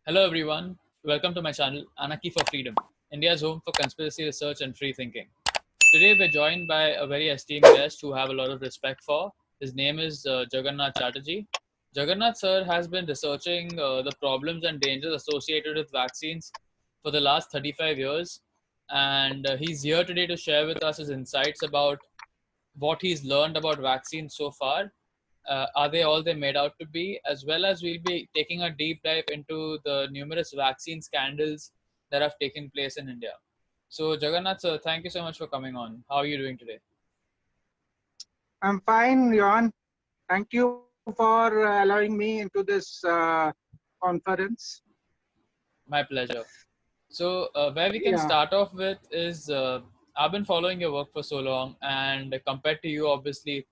Hello everyone, welcome to my channel Anarchy for Freedom, India's home for conspiracy research and free thinking. Today we're joined by a very esteemed guest who I have a lot of respect for. His name is Jagannath Chatterjee. Jagannath sir has been researching the problems and dangers associated with vaccines for the last 35 years, and he's here today to share with us his insights about what he's learned about vaccines so far. Are they all they're made out to be? As well as we'll be taking a deep dive into the numerous vaccine scandals that have taken place in India. So, Jagannath sir, thank you so much for coming on. How are you doing today? I'm fine, Johan. Thank you for allowing me into this conference. My pleasure. So, where we can Yeah, start off with is I've been following your work for so long, and compared to you, obviously,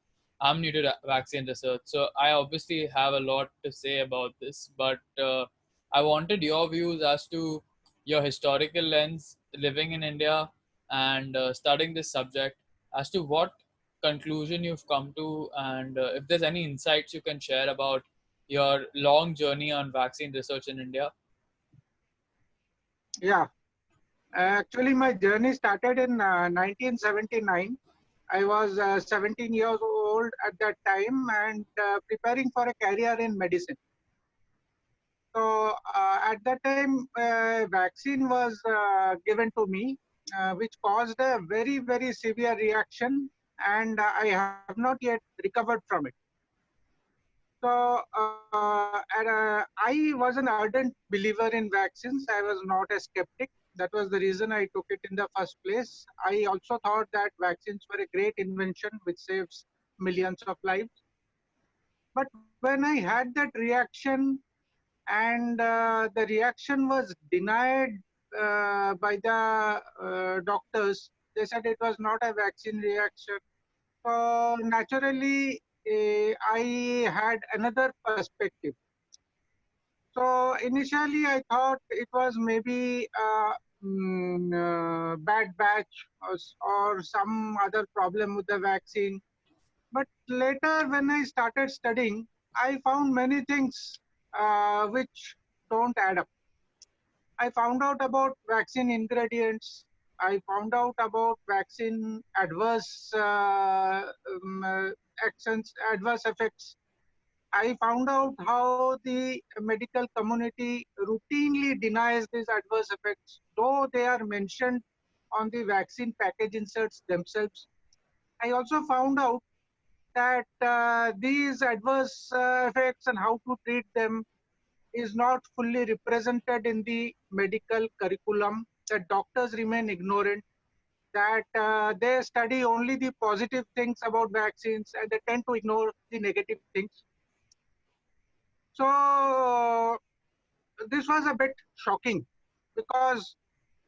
I'm new to vaccine research. So, I obviously have a lot to say about this, but I wanted your views as to your historical lens living in India and studying this subject as to what conclusion you've come to, and if there's any insights you can share about your long journey on vaccine research in India. yeah. Actually, my journey started in 1979. I was 17 years old at that time and preparing for a career in medicine. So, at that time, vaccine was given to me, which caused a very, very severe reaction, and I have not yet recovered from it. So, I was an ardent believer in vaccines. I was not a skeptic. That was the reason I took it in the first place. I also thought that vaccines were a great invention which saves millions of lives. But when I had that reaction and the reaction was denied by the doctors, they said it was not a vaccine reaction. So naturally, I had another perspective. So initially, I thought it was maybe a bad batch or some other problem with the vaccine. But later, when I started studying, I found many things which don't add up. I found out about vaccine ingredients. I found out about vaccine adverse actions, adverse effects. I found out how the medical community routinely denies these adverse effects, though they are mentioned on the vaccine package inserts themselves. I also found out that these adverse effects and how to treat them is not fully represented in the medical curriculum, that doctors remain ignorant, that they study only the positive things about vaccines and they tend to ignore the negative things. So this was a bit shocking because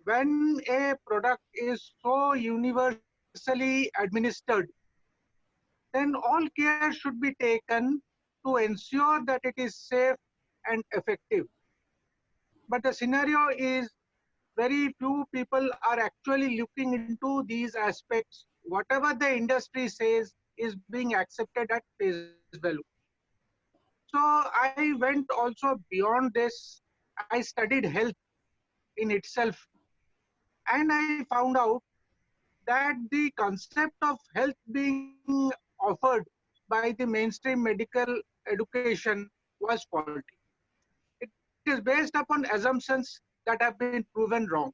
when a product is so universally administered, then all care should be taken to ensure that it is safe and effective. But the scenario is very few people are actually looking into these aspects. Whatever the industry says is being accepted at face value. So I went also beyond this. I studied health in itself, and I found out that the concept of health being offered by the mainstream medical education was faulty. It is based upon assumptions that have been proven wrong.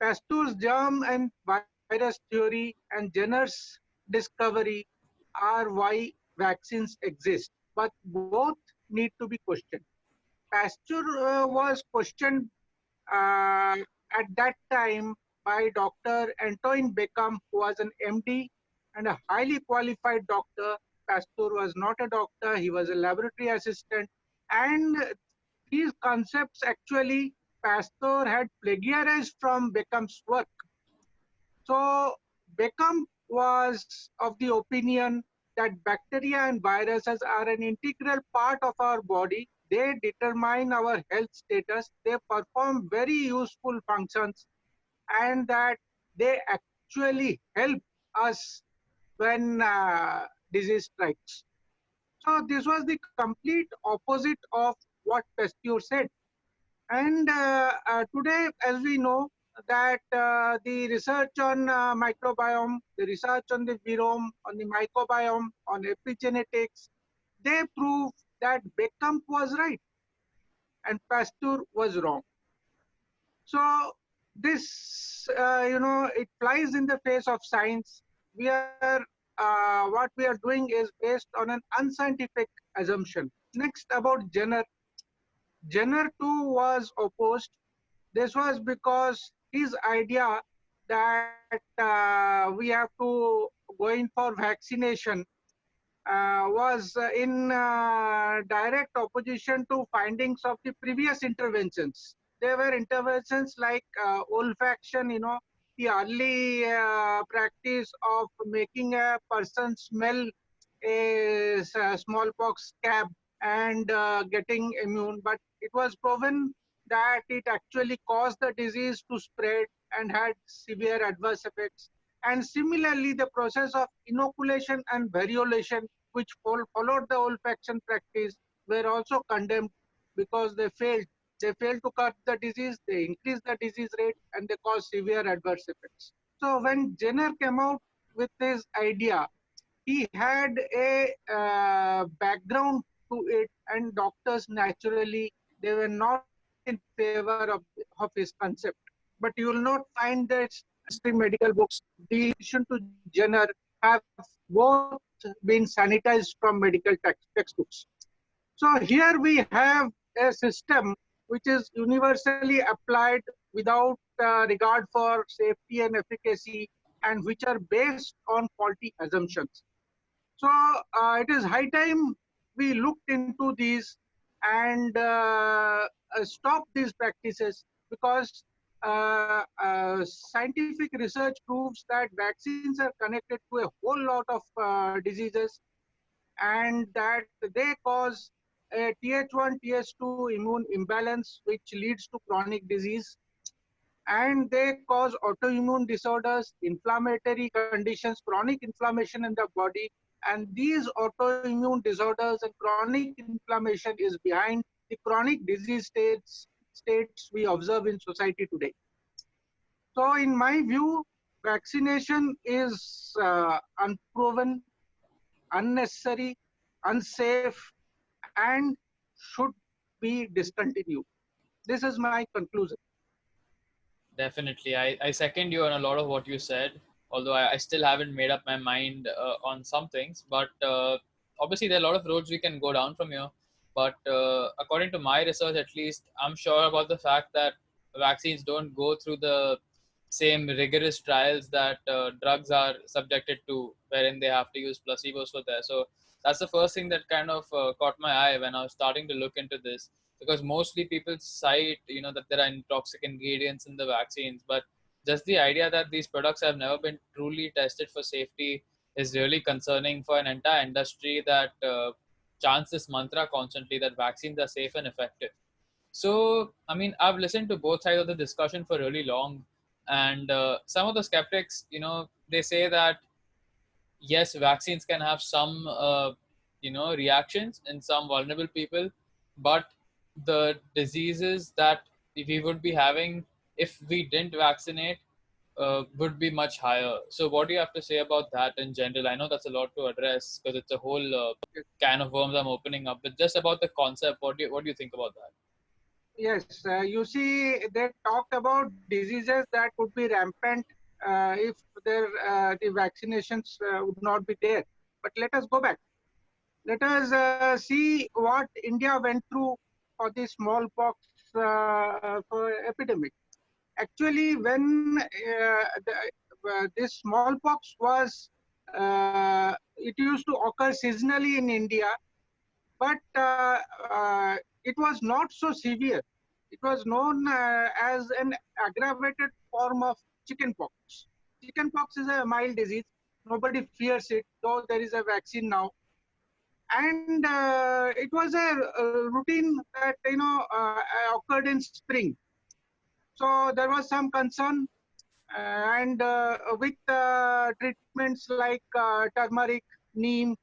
Pasteur's germ and virus theory and Jenner's discovery are why vaccines exist, but both need to be questioned. Pasteur was questioned uh, at that time by Dr. Antoine Beckham, who was an MD and a highly qualified doctor. Pasteur was not a doctor, he was a laboratory assistant. And these concepts actually Pasteur had plagiarized from Beckham's work. So Beckham was of the opinion that bacteria and viruses are an integral part of our body. They determine our health status. They perform very useful functions, and that they actually help us when disease strikes. So this was the complete opposite of what Pasteur said. And today, as we know, that the research on microbiome, the research on the virome, on the microbiome, on epigenetics, they prove that Beckham was right and Pasteur was wrong. So this, it flies in the face of science. What we are doing is based on an unscientific assumption. Next, about Jenner. Jenner too was opposed. This was because his idea that we have to go in for vaccination was in direct opposition to findings of the previous interventions. There were interventions like olfaction, the early practice of making a person smell a smallpox scab and getting immune, but it was proven that it actually caused the disease to spread and had severe adverse effects. And similarly, the process of inoculation and variolation, which followed the olfaction practice, were also condemned because they failed. They failed to cut the disease, they increased the disease rate, and they caused severe adverse effects. So when Jenner came out with this idea, he had a background to it, and doctors naturally they were not in favor of his concept. But you will not find that mainstream medical books, the opposition to Jenner, have both been sanitized from medical textbooks. So here we have a system which is universally applied without regard for safety and efficacy, and which are based on faulty assumptions. So it is high time we looked into these and stop these practices, because scientific research proves that vaccines are connected to a whole lot of diseases, and that they cause a Th1, Th2 immune imbalance, which leads to chronic disease, and they cause autoimmune disorders, inflammatory conditions, chronic inflammation in the body. And these autoimmune disorders and chronic inflammation is behind the chronic disease states we observe in society today. So in my view, vaccination is unproven, unnecessary, unsafe, and should be discontinued. This is my conclusion. Definitely. I second you on a lot of what you said, although I still haven't made up my mind on some things. But obviously, there are a lot of roads we can go down from here. But according to my research, at least, I'm sure about the fact that vaccines don't go through the same rigorous trials that drugs are subjected to, wherein they have to use placebos for that. So that's the first thing that kind of caught my eye when I was starting to look into this, because mostly people cite that there are toxic ingredients in the vaccines, but just the idea that these products have never been truly tested for safety is really concerning for an entire industry that chants this mantra constantly that vaccines are safe and effective. So I mean, I've listened to both sides of the discussion for really long, and some of the skeptics, they say that yes, vaccines can have some reactions in some vulnerable people, but the diseases that we would be having if we didn't vaccinate would be much higher. So what do you have to say about that in general? I know that's a lot to address because it's a whole can of worms I'm opening up, but just about the concept, what do you think about that? Yes, you see, they talked about diseases that would be rampant if the vaccinations would not be there. But let us go back. Let us see what India went through for the smallpox for epidemic. Actually, when this smallpox was, it used to occur seasonally in India, but it was not so severe. It was known as an aggravated form of chickenpox. Chickenpox is a mild disease. Nobody fears it, though there is a vaccine now. And it was a routine that occurred in spring. So there was some concern, and with treatments like turmeric, neem,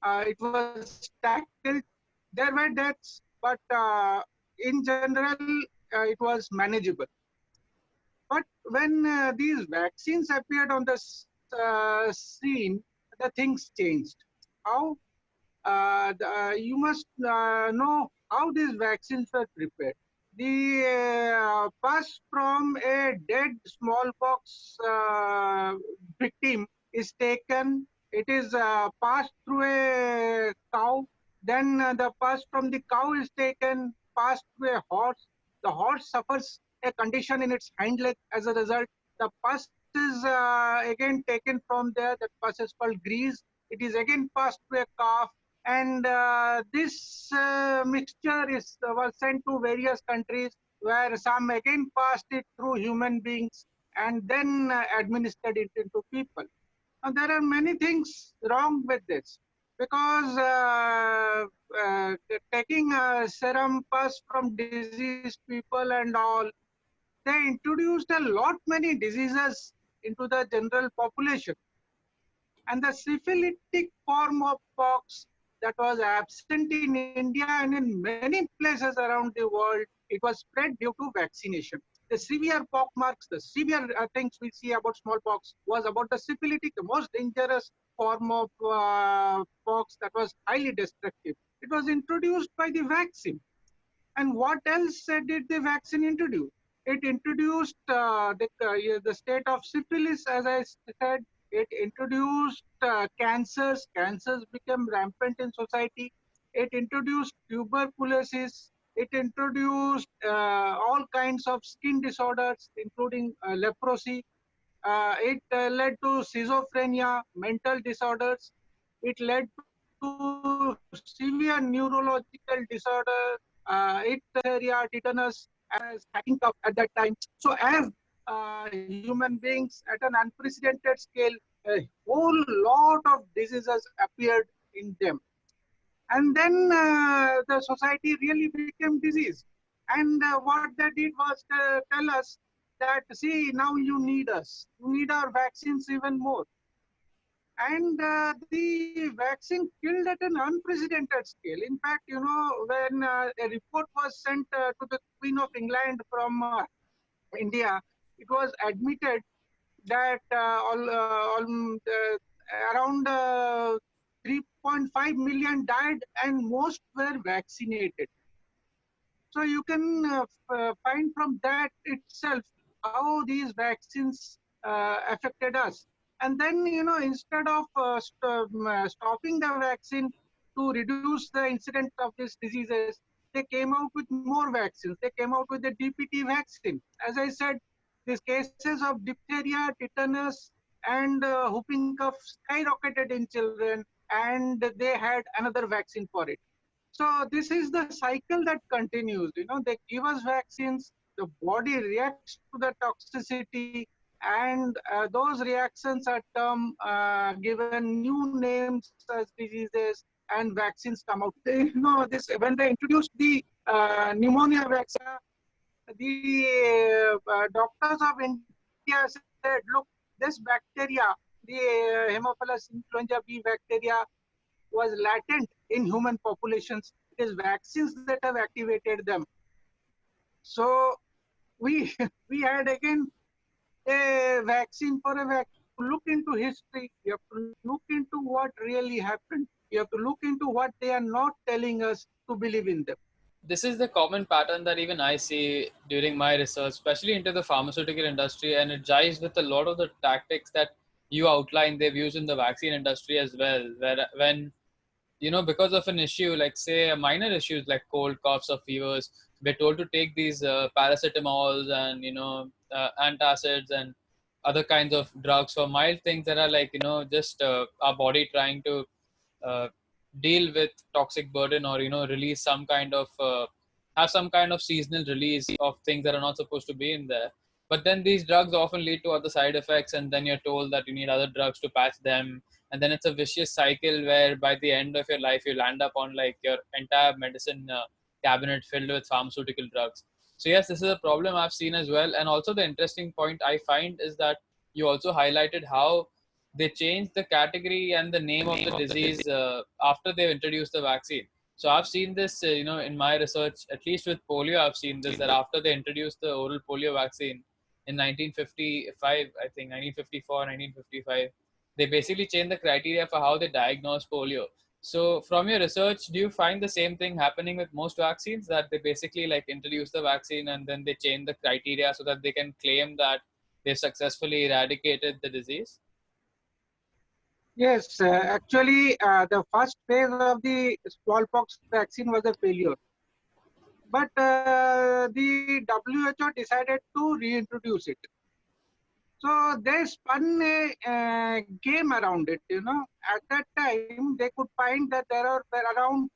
it was tackled. There were deaths, but in general, it was manageable. But when these vaccines appeared on the scene, the things changed. How? You must know how these vaccines were prepared. The pus from a dead smallpox victim is taken. It is passed through a cow. Then the pus from the cow is taken, passed through a horse. The horse suffers a condition in its hind leg as a result. The pus is again taken from there. That pus is called grease. It is again passed to a calf, and this mixture is was sent to various countries, where some again passed it through human beings and then administered it into people. Now, there are many things wrong with this, because uh, taking serum pus from diseased people and all, they introduced a lot many diseases into the general population. And the syphilitic form of pox that was absent in India and in many places around the world, it was spread due to vaccination. The severe pox marks, the severe things we see about smallpox was about the syphilitic, the most dangerous form of pox that was highly destructive. It was introduced by the vaccine. And what else did the vaccine introduce? It introduced the state of syphilis, as I said. It introduced cancers. Cancers became rampant in society. It introduced tuberculosis. It introduced all kinds of skin disorders, including leprosy. It led to schizophrenia, mental disorders. It led to severe neurological disorders. It area, tetanus, as hacking up at that time. So as human beings at an unprecedented scale, a whole lot of diseases appeared in them. And then the society really became diseased. And what they did was tell us that, see, now you need us. You need our vaccines even more. And the vaccine killed at an unprecedented scale. In fact, when a report was sent to the Queen of England from India, it was admitted that around 3.5 million died and most were vaccinated. So you can find from that itself how these vaccines affected us. And then, instead of stopping the vaccine to reduce the incidence of these diseases, they came out with more vaccines. They came out with the DPT vaccine. As I said, these cases of diphtheria, tetanus, and whooping cough skyrocketed in children, and they had another vaccine for it. So this is the cycle that continues. They give us vaccines, the body reacts to the toxicity, and those reactions are given new names as diseases, and vaccines come out. This when they introduced the pneumonia vaccine, the doctors of India said, look, this bacteria, the Haemophilus influenza B bacteria, was latent in human populations. It is vaccines that have activated them. So we we had again a vaccine for a vaccine. Look into history. You have to look into what really happened. You have to look into what they are not telling us to believe in them. This is the common pattern that even I see during my research, especially into the pharmaceutical industry, and it jives with a lot of the tactics that you outline they've used in the vaccine industry as well. Where when because of an issue, like say a minor issues like cold, coughs, or fevers, we're told to take these paracetamols and antacids and other kinds of drugs for mild things that are like just our body trying to uh, deal with toxic burden, or release some kind of have some kind of seasonal release of things that are not supposed to be in there. But then these drugs often lead to other side effects, and then you're told that you need other drugs to patch them, and then it's a vicious cycle where by the end of your life you'll end up on like your entire medicine cabinet filled with pharmaceutical drugs. So yes, this is a problem I've seen as well. And also the interesting point I find is that you also highlighted how they changed the category and the name of the disease after they've introduced the vaccine. So I've seen this, in my research, at least with polio, I've seen this, that after they introduced the oral polio vaccine in 1955, I think 1954, 1955, they basically changed the criteria for how they diagnose polio. So from your research, do you find the same thing happening with most vaccines, that they basically like introduce the vaccine and then they change the criteria so that they can claim that they've successfully eradicated the disease? Yes, actually, the first phase of the smallpox vaccine was a failure. But the WHO decided to reintroduce it. So they spun a game around it. At that time, they could find that were around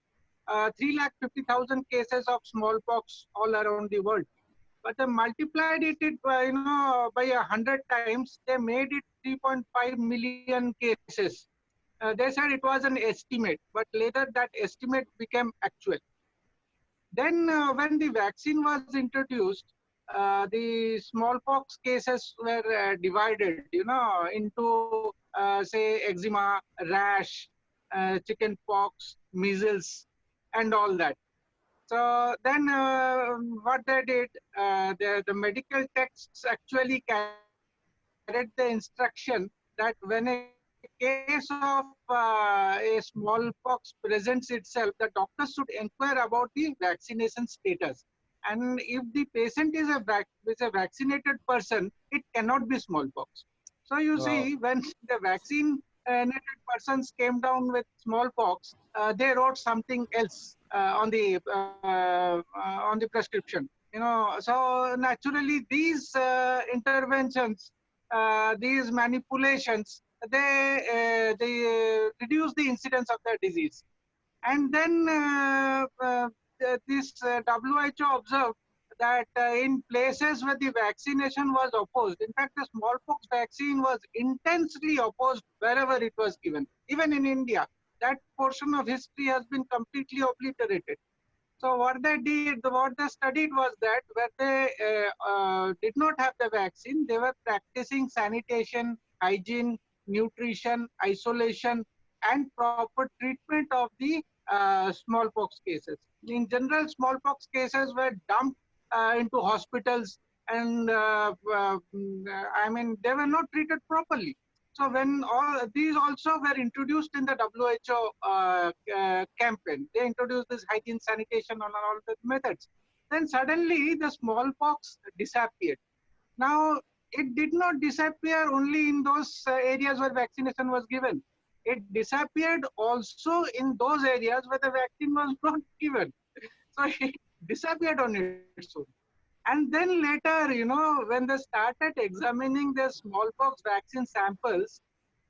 350,000 cases of smallpox all around the world. But they multiplied it by 100 times. They made it 3.5 million cases. They said it was an estimate, but later that estimate became actual. Then, when the vaccine was introduced, the smallpox cases were divided, into say eczema, rash, chicken pox, measles, and all that. So then, what they did, the medical texts actually carried the instruction that when a case of a smallpox presents itself, the doctor should inquire about the vaccination status. And if the patient is a vaccinated person, it cannot be smallpox. So you see, Wow. when the vaccinated persons came down with smallpox, they wrote something else on the prescription. So naturally these interventions, these manipulations, they reduce the incidence of the disease. And then this WHO observed that in places where the vaccination was opposed, in fact, the smallpox vaccine was intensely opposed wherever it was given. Even in India, that portion of history has been completely obliterated. So what they studied was that where they did not have the vaccine, they were practicing sanitation, hygiene, nutrition, isolation, and proper treatment of the smallpox cases. In general, smallpox cases were dumped into hospitals, and I mean they were not treated properly. So when all these also were introduced in the WHO campaign, they introduced this hygiene, sanitation, and all the methods. Then suddenly the smallpox disappeared. Now it did not disappear only in those areas where vaccination was given. It disappeared also in those areas where the vaccine was not given. So it disappeared on its own. And then later, when they started examining the smallpox vaccine samples,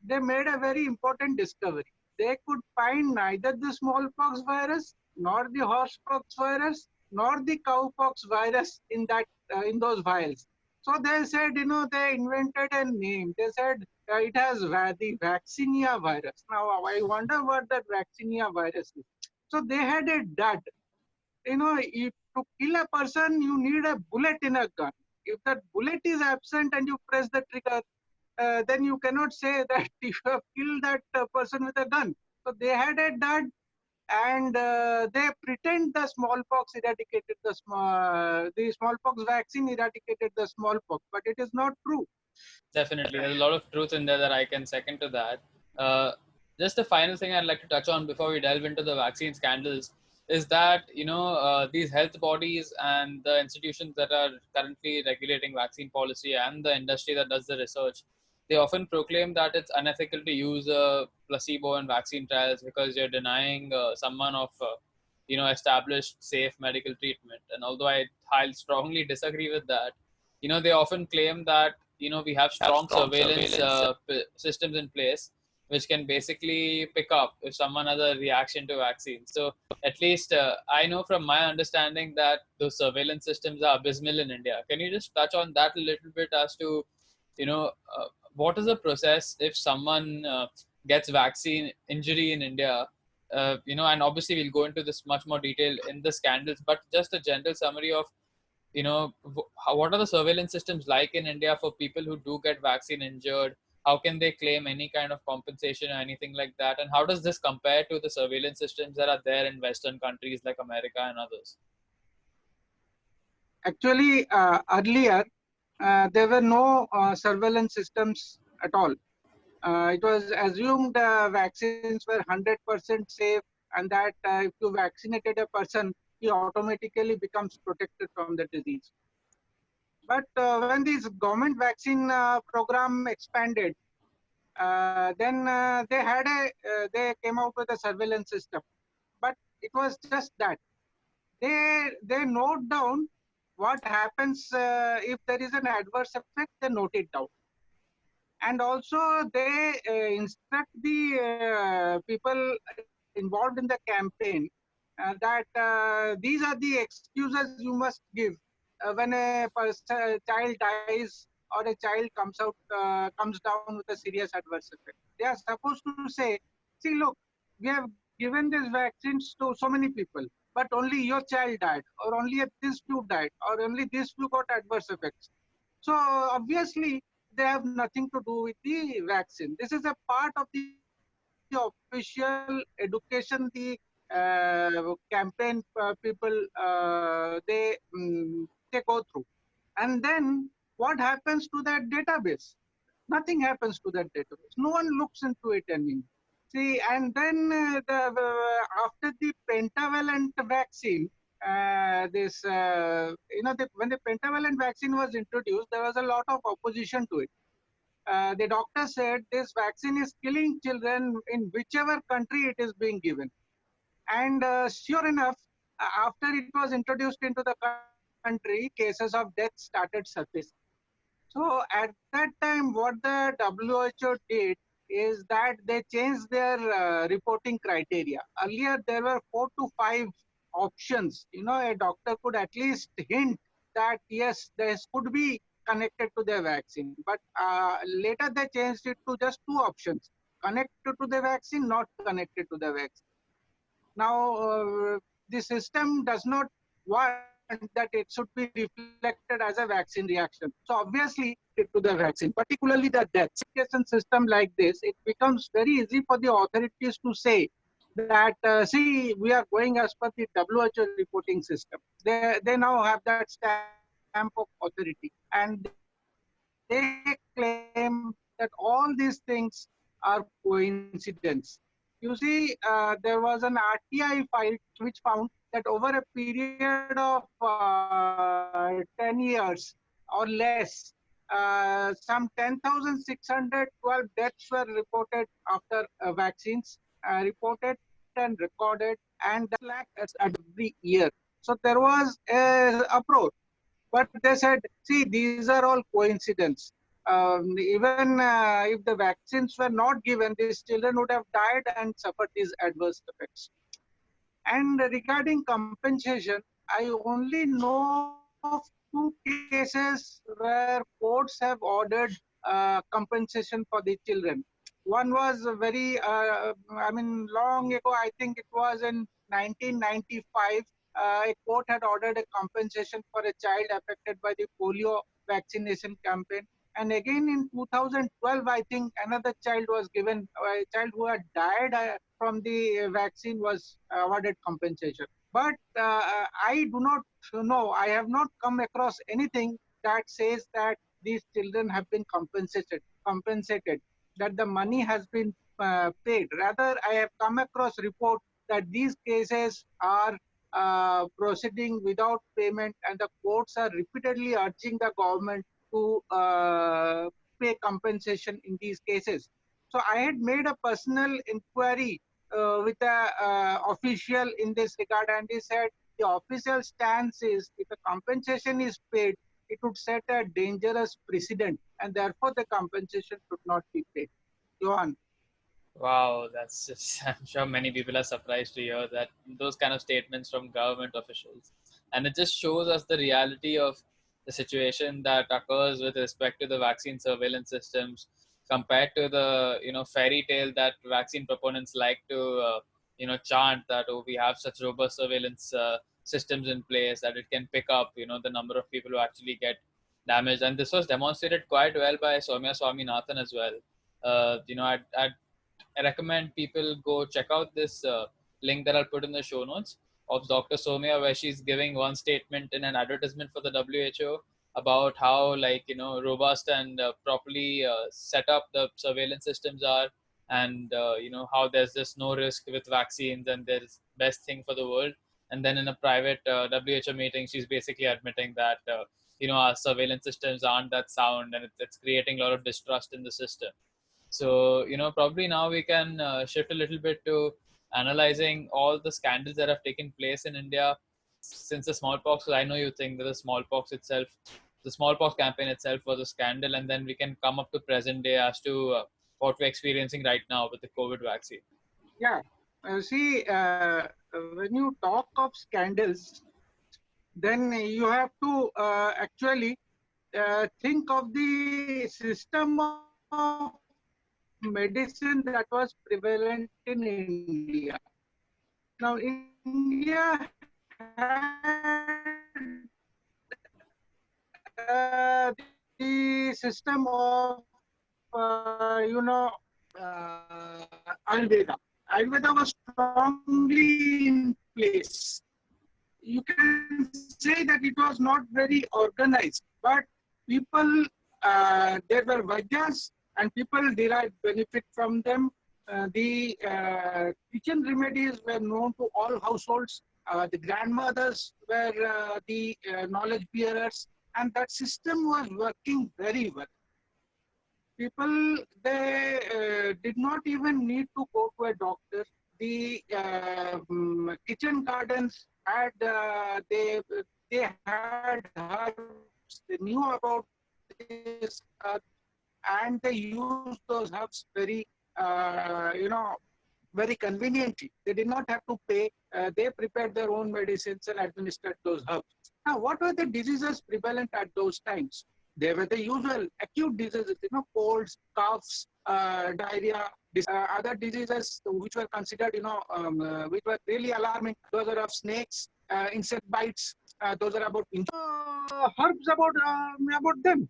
they made a very important discovery. They could find neither the smallpox virus, nor the horsepox virus, nor the cowpox virus in those vials. So they said, they invented a name. They said it has the vaccinia virus. Now I wonder what that vaccinia virus is. So they had a dud. If to kill a person, you need a bullet in a gun. If that bullet is absent and you press the trigger, then you cannot say that you have killed that person with a gun. So they had a dud, and they pretend the smallpox eradicated the smallpox vaccine eradicated the smallpox, but it is not true. Definitely, there's a lot of truth in there that I can second to that. Uh, just the final thing I'd like to touch on before we delve into the vaccine scandals is that these health bodies and the institutions that are currently regulating vaccine policy and the industry that does the research, they often proclaim that it's unethical to use placebo in vaccine trials because you're denying someone of established safe medical treatment. And although I strongly disagree with that, they often claim that we have strong surveillance systems in place which can basically pick up if someone has a reaction to vaccines. So at least I know from my understanding that those surveillance systems are abysmal in India. Can you just touch on that a little bit as to you know what is the process if someone gets vaccine injury in India? And obviously we'll go into this much more detail in the scandals, but just a general summary of what are the surveillance systems like in India for people who do get vaccine injured? how can they claim any kind of compensation or anything like that? And how does this compare to the surveillance systems that are there in Western countries like America and others? Actually, earlier, there were no surveillance systems at all. It was assumed vaccines were 100% safe, and that if you vaccinated a person, he automatically becomes protected from the disease. But when this government vaccine program expanded, then they came out with a surveillance system. But it was just that they note down what happens if there is an adverse effect. They note it down, and also they instruct the people involved in the campaign that these are the excuses you must give when child dies or a child comes down with a serious adverse effect. They are supposed to say, see, look, we have given these vaccines to so many people, but only your child died, or only this few died, or only this few got adverse effects. So obviously, they have nothing to do with the vaccine. This is a part of the official education the campaign people they go through. And then what happens to that database? Nothing happens to that database. No one looks into it anymore. See, and then after the pentavalent vaccine, when the pentavalent vaccine was introduced, there was a lot of opposition to it. The doctor said this vaccine is killing children in whichever country it is being given. And sure enough, after it was introduced into the country, cases of death started surfacing. So at that time, what the WHO did is that they changed their reporting criteria. Earlier, there were 4 to 5 options. A doctor could at least hint that yes, this could be connected to the vaccine. But later they changed it to just 2 options: connected to the vaccine, not connected to the vaccine. Now, the system does not want that it should be reflected as a vaccine reaction. So obviously, it to the vaccine, particularly the death system like this, it becomes very easy for the authorities to say that, see, we are going as per the WHO reporting system. They now have that stamp of authority, and they claim that all these things are coincidence. You see, there was an RTI file which found that over a period of 10 years or less, some 10,612 deaths were reported after vaccines, reported and recorded, and that was lakhs every year. So there was a uproar. But they said, see, these are all coincidence. Even if the vaccines were not given, these children would have died and suffered these adverse effects. And regarding compensation, I only know of 2 cases where courts have ordered compensation for the children. One was long ago. I think it was in 1995. A court had ordered a compensation for a child affected by the polio vaccination campaign. And again in 2012, I think another child was given, a child who had died from the vaccine was awarded compensation. But I do not know, I have not come across anything that says that these children have been compensated, that the money has been paid. Rather, I have come across report that these cases are proceeding without payment, and the courts are repeatedly urging the government to pay compensation in these cases. So I had made a personal inquiry with a official in this regard, and he said the official stance is if a compensation is paid, it would set a dangerous precedent, and therefore the compensation should not be paid. Johan. Wow, that's just, I'm sure many people are surprised to hear that those kind of statements from government officials. And it just shows us the reality of the situation that occurs with respect to the vaccine surveillance systems compared to the, fairy tale that vaccine proponents like to, chant that, oh, we have such robust surveillance systems in place that it can pick up, the number of people who actually get damaged. And this was demonstrated quite well by Soumya Swaminathan as well. I recommend people go check out this link that I'll put in the show notes of Dr. Somia, where she's giving one statement in an advertisement for the WHO about how, like, robust and properly set up the surveillance systems are, and how there's just no risk with vaccines and there's best thing for the world. And then in a private WHO meeting, she's basically admitting that our surveillance systems aren't that sound, and it's creating a lot of distrust in the system. So, probably now we can shift a little bit to analyzing all the scandals that have taken place in India since the smallpox. Because I know you think that the smallpox campaign itself was a scandal, and then we can come up to present day as to what we're experiencing right now with the COVID vaccine. Yeah. See, when you talk of scandals, then you have to actually think of the system of medicine that was prevalent in India. Now, India had the system of, Ayurveda. Ayurveda was strongly in place. You can say that it was not very organized, but people, there were Vaidyas and people derived benefit from them. The kitchen remedies were known to all households. The grandmothers were the knowledge bearers, and that system was working very well. People, they did not even need to go to a doctor. The kitchen gardens had they had herbs. They knew about this herb, and they used those herbs very conveniently. They did not have to pay. They prepared their own medicines and administered those herbs. Now, what were the diseases prevalent at those times? They were the usual acute diseases, colds, coughs, diarrhea, other diseases which were considered, which were really alarming. Those are of snakes, insect bites. Those are about herbs about them.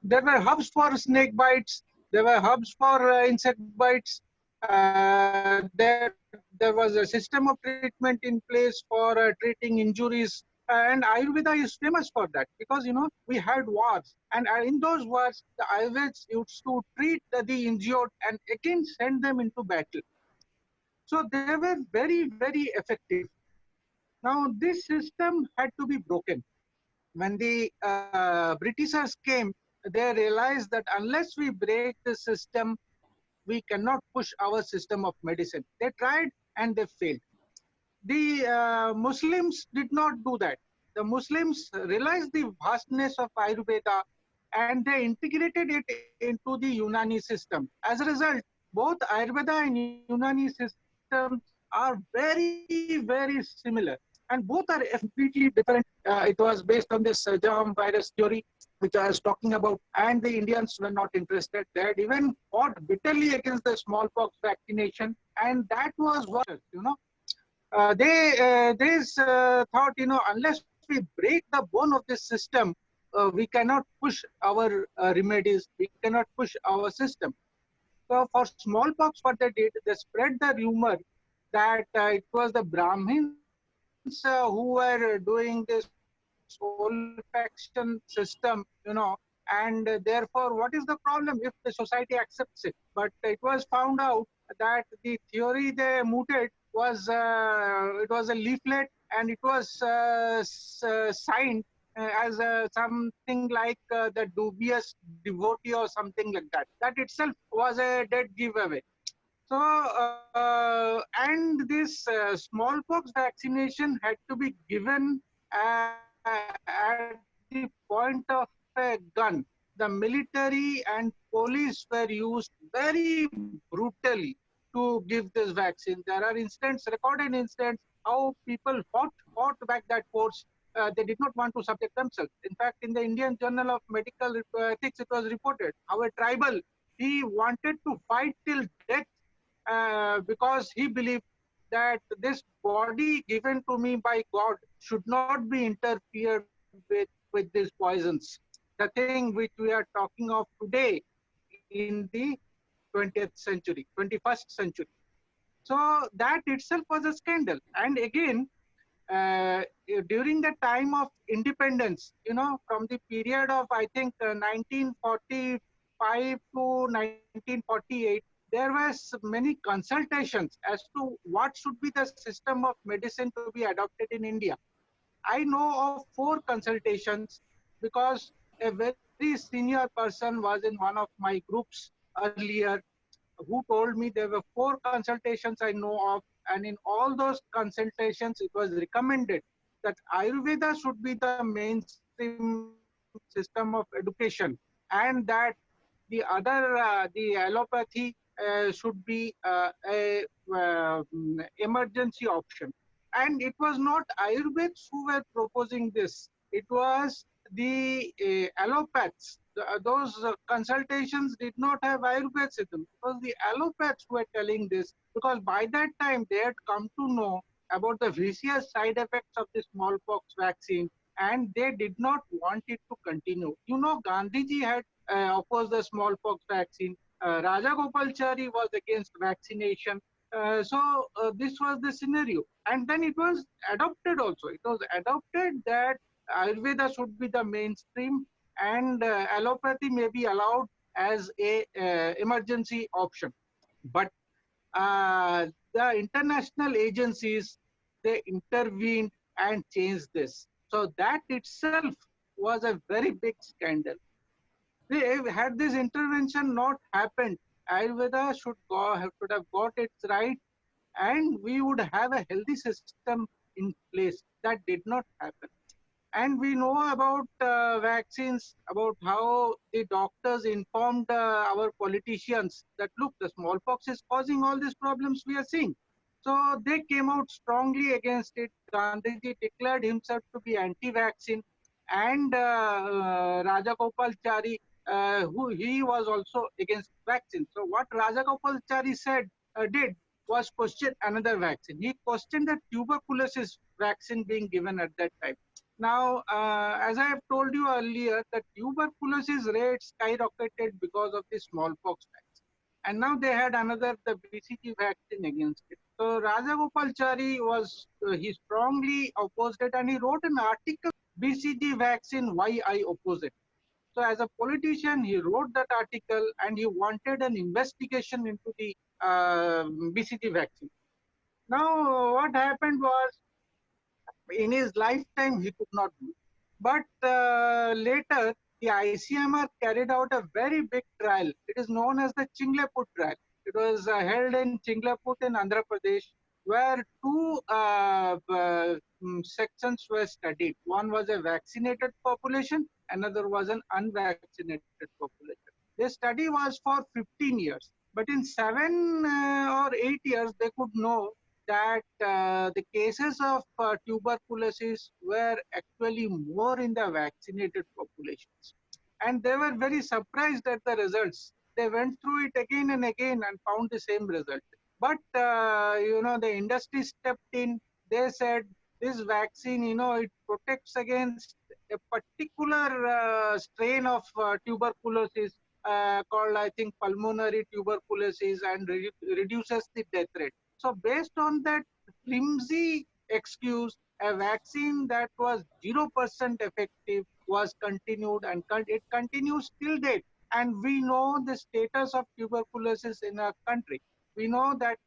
There were hubs for snake bites. There were hubs for insect bites. There was a system of treatment in place for treating injuries. And Ayurveda is famous for that because, we had wars. And in those wars, the Ayurveds used to treat the injured and again send them into battle. So they were very, very effective. Now, this system had to be broken. When the Britishers came, they realized that unless we break the system, we cannot push our system of medicine. They tried and they failed. The Muslims did not do that. The Muslims realized the vastness of Ayurveda and they integrated it into the Unani system. As a result, both Ayurveda and Unani systems are very, very similar. And both are completely different. It was based on this germ virus theory, which I was talking about, and the Indians were not interested. They had even fought bitterly against the smallpox vaccination, and that was what, they thought, unless we break the bone of this system, we cannot push our remedies, we cannot push our system. So for smallpox, what they did, they spread the rumor that it was the Brahmins who were doing this olfaction system, and therefore, what is the problem if the society accepts it? But it was found out that the theory they mooted was it was a leaflet, and it was signed as something like the dubious devotee or something like that. That itself was a dead giveaway. So, and this smallpox vaccination had to be given at the point of a gun. The military and police were used very brutally to give this vaccine. There are recorded incidents, how people fought back that force. They did not want to subject themselves. In fact, in the Indian Journal of Medical Ethics, it was reported how a tribal, he wanted to fight till death because he believed that this body given to me by God should not be interfered with these poisons. The thing which we are talking of today in the 20th century, 21st century. So that itself was a scandal. And again, during the time of independence, from the period of, I think, 1945 to 1948, there was many consultations as to what should be the system of medicine to be adopted in India. I know of 4 consultations because a very senior person was in one of my groups earlier who told me there were 4 consultations I know of, and in all those consultations, it was recommended that Ayurveda should be the mainstream system of education, and that the allopathy should be emergency option. And it was not Ayurveds who were proposing this. It was the allopaths. Those consultations did not have Ayurveds in them. It was the allopaths who were telling this, because by that time they had come to know about the vicious side effects of the smallpox vaccine, and they did not want it to continue. Gandhiji had opposed the smallpox vaccine. Rajagopalachari was against vaccination. So this was the scenario. And then it was adopted also. It was adopted that Ayurveda should be the mainstream, and allopathy may be allowed as a emergency option. But the international agencies, they intervened and changed this. So that itself was a very big scandal. Had this intervention not happened, Ayurveda should have got its right, and we would have a healthy system in place. That did not happen. And we know about vaccines, about how the doctors informed our politicians that, look, the smallpox is causing all these problems we are seeing. So they came out strongly against it. Gandhiji declared himself to be anti-vaccine, and Rajagopalachari, who he was also against vaccine. So what Rajagopalachari did was question another vaccine. He questioned the tuberculosis vaccine being given at that time. Now, as I have told you earlier, the tuberculosis rate skyrocketed because of the smallpox vaccine. And now they had the BCG vaccine against it. So Rajagopalachari he strongly opposed it, and he wrote an article, BCG vaccine, why I oppose it. So as a politician, he wrote that article, and he wanted an investigation into the BCG vaccine. Now, what happened was, in his lifetime, he could not do. But later, the ICMR carried out a very big trial. It is known as the Chingleput trial. It was held in Chingleput in Andhra Pradesh, where 2 sections were studied. One was a vaccinated population, another was an unvaccinated population. The study was for 15 years. But in 7 or 8 years, they could know that the cases of tuberculosis were actually more in the vaccinated populations. And they were very surprised at the results. They went through it again and again and found the same result. But, the industry stepped in. They said, this vaccine, it protects against a particular strain of tuberculosis called, I think, pulmonary tuberculosis, and reduces the death rate. So based on that flimsy excuse, a vaccine that was 0% effective was continued, and it continues till date. And we know the status of tuberculosis in our country. We know that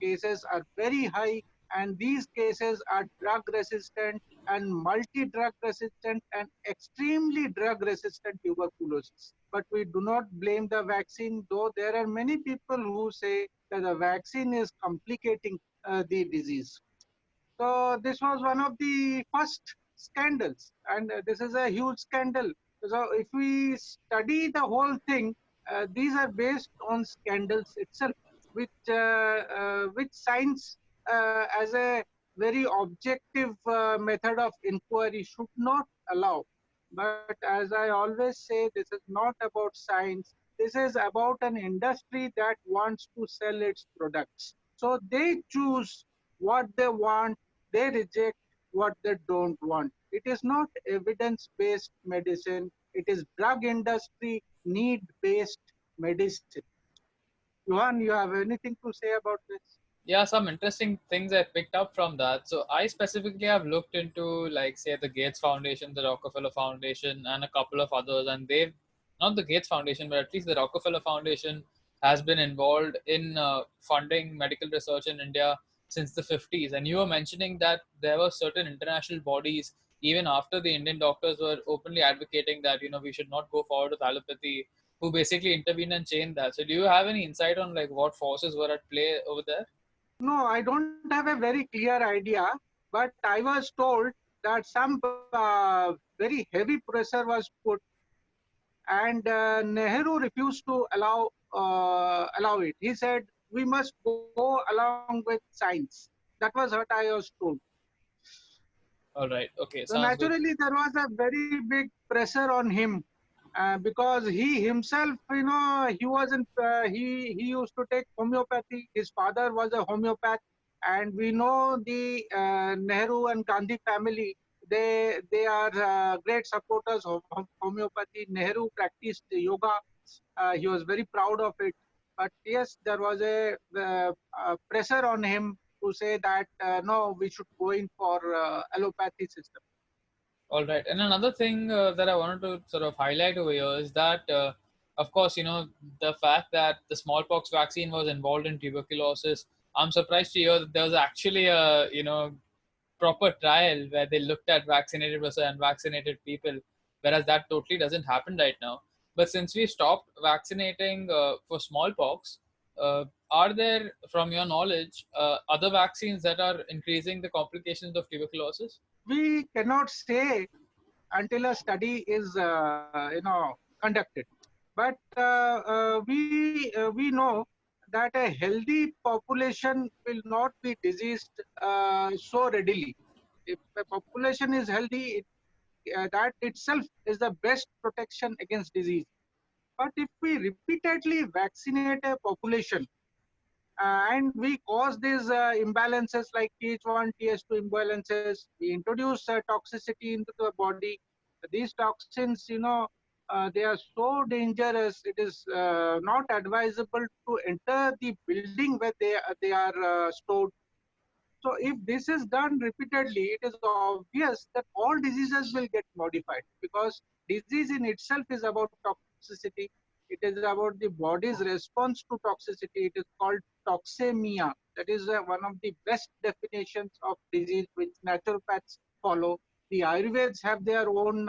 cases are very high, and these cases are drug resistant and multi-drug resistant and extremely drug resistant tuberculosis. But we do not blame the vaccine, though there are many people who say that the vaccine is complicating the disease. So this was one of the first scandals, and this is a huge scandal. So if we study the whole thing, these are based on scandals itself, which science as a very objective method of inquiry should not allow. But as I always say, this is not about science. This is about an industry that wants to sell its products. So they choose what they want, they reject what they don't want. It is not evidence-based medicine. It is drug industry need-based medicine. Johan, you have anything to say about this? Yeah, some interesting things I picked up from that. So I specifically have looked into, like, say, the Gates Foundation, the Rockefeller Foundation, and a couple of others, and they've, not the Gates Foundation, but at least the Rockefeller Foundation has been involved in funding medical research in India since the 50s. And you were mentioning that there were certain international bodies even after the Indian doctors were openly advocating that, we should not go forward with allopathy, who basically intervened and changed that. So do you have any insight on like what forces were at play over there? No, I don't have a very clear idea, but I was told that some very heavy pressure was put, and Nehru refused to allow it. He said we must go along with science. That was what I was told. All right. Okay. So Sounds good. naturally, there was a very big pressure on him because he himself, he wasn't. He used to take homeopathy. His father was a homeopath, and we know the Nehru and Gandhi family. They are great supporters of homeopathy. Nehru practiced yoga. He was very proud of it. But yes, there was a pressure on him to say that no, we should go in for allopathy system. All right. And another thing that I wanted to sort of highlight over here is that, of course, the fact that the smallpox vaccine was involved in tuberculosis. I'm surprised to hear that there was actually a, proper trial where they looked at vaccinated versus unvaccinated people, whereas that totally doesn't happen right now. But since we stopped vaccinating for smallpox, are there, from your knowledge, other vaccines that are increasing the complications of tuberculosis? We cannot say until a study is conducted. But we know that a healthy population will not be diseased so readily. If a population is healthy, that itself is the best protection against disease. But if we repeatedly vaccinate a population, and we cause these imbalances like TH1, TH2 imbalances. We introduce toxicity into the body. These toxins, they are so dangerous. It is not advisable to enter the building where they are stored. So if this is done repeatedly, it is obvious that all diseases will get modified because disease in itself is about toxicity. It is about the body's response to toxicity. It is called toxemia. That is one of the best definitions of disease which naturopaths follow. The Ayurveds have their own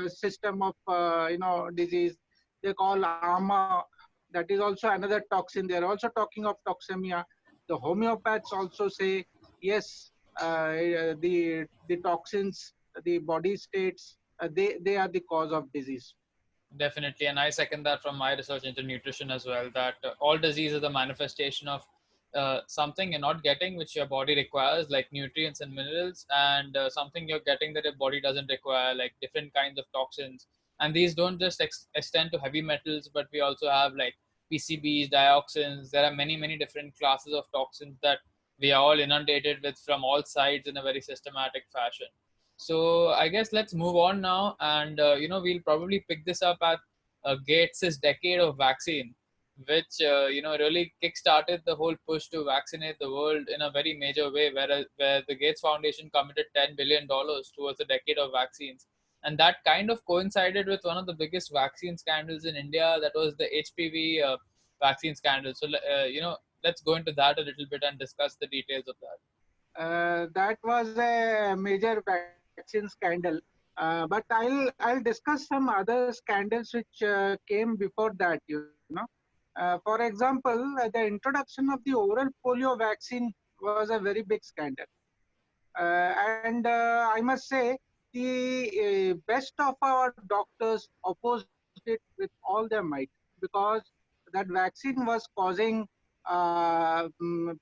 system of disease. They call ama. That is also another toxin. They are also talking of toxemia. The homeopaths also say yes, the toxins, the body states, they are the cause of disease. Definitely, and I second that from my research into nutrition as well. That all disease is a manifestation of something you're not getting, which your body requires, like nutrients and minerals, and something you're getting that your body doesn't require, like different kinds of toxins. And these don't just extend to heavy metals, but we also have like PCBs, dioxins. There are many, many different classes of toxins that we are all inundated with from all sides in a very systematic fashion. So I guess let's move on now, and we'll probably pick this up at Gates's decade of vaccine, which really kickstarted the whole push to vaccinate the world in a very major way, where the Gates Foundation committed $10 billion towards a decade of vaccines, and that kind of coincided with one of the biggest vaccine scandals in India. That was the HPV vaccine scandal. So let's go into that a little bit and discuss the details of that. That was a major vaccine scandal. But I'll discuss some other scandals which came before that. For example, the introduction of the oral polio vaccine was a very big scandal. And I must say, the best of our doctors opposed it with all their might because that vaccine was causing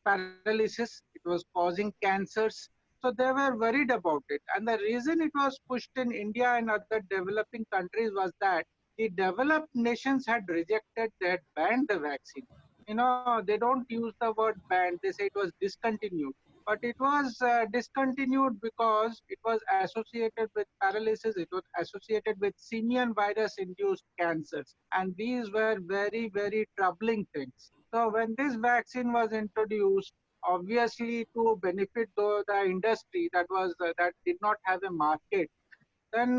paralysis, it was causing cancers. So they were worried about it. And the reason it was pushed in India and other developing countries was that the developed nations had rejected, they had banned the vaccine. They don't use the word banned, they say it was discontinued. but it was discontinued because it was associated with paralysis, it was associated with simian virus induced cancers, and these were very, very troubling things. So when this vaccine was introduced, obviously to benefit the industry that did not have a market, then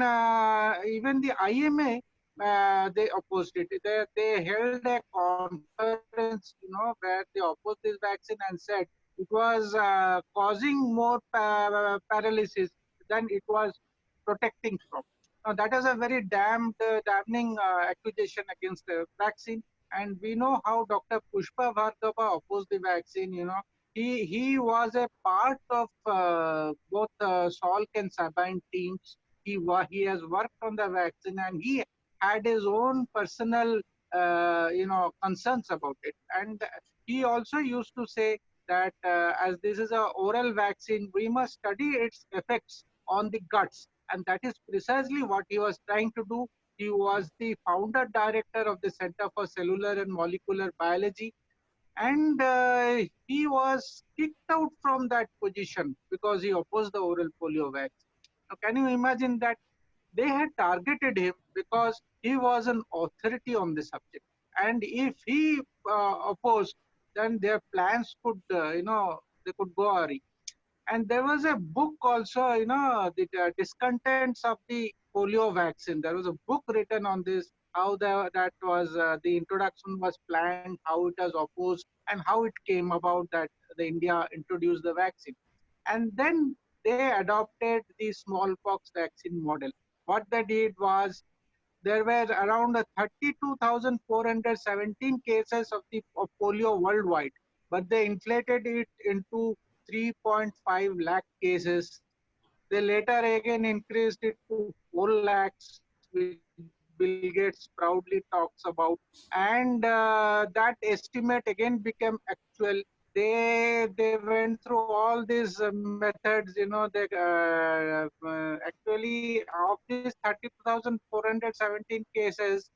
even the IMA, they opposed it. They held a conference, where they opposed this vaccine and said it was causing more paralysis than it was protecting from. Now, that is a very damning accusation against the vaccine. And we know how Dr. Pushpa Bhargava opposed the vaccine. He was a part of both Salk and Sabine teams. He has worked on the vaccine, and he had his own personal concerns about it. And he also used to say that as this is a oral vaccine, we must study its effects on the guts, and that is precisely what he was trying to do. He was the founder director of the Center for Cellular and Molecular Biology, and he was kicked out from that position because he opposed the oral polio vaccine. Now, can you imagine that? They had targeted him because he was an authority on the subject, and if he opposed, then their plans could, they could go awry. And there was a book also, the discontents of the polio vaccine. There was a book written on this, how the introduction was planned, how it was opposed, and how it came about that the India introduced the vaccine. And then they adopted the smallpox vaccine model. What they did was, there were around 32,417 cases of polio worldwide, but they inflated it into 3.5 lakh cases. They later again increased it to 4 lakhs, which Bill Gates proudly talks about. And that estimate again became actual. They went through all these methods, actually of these 32,417 cases,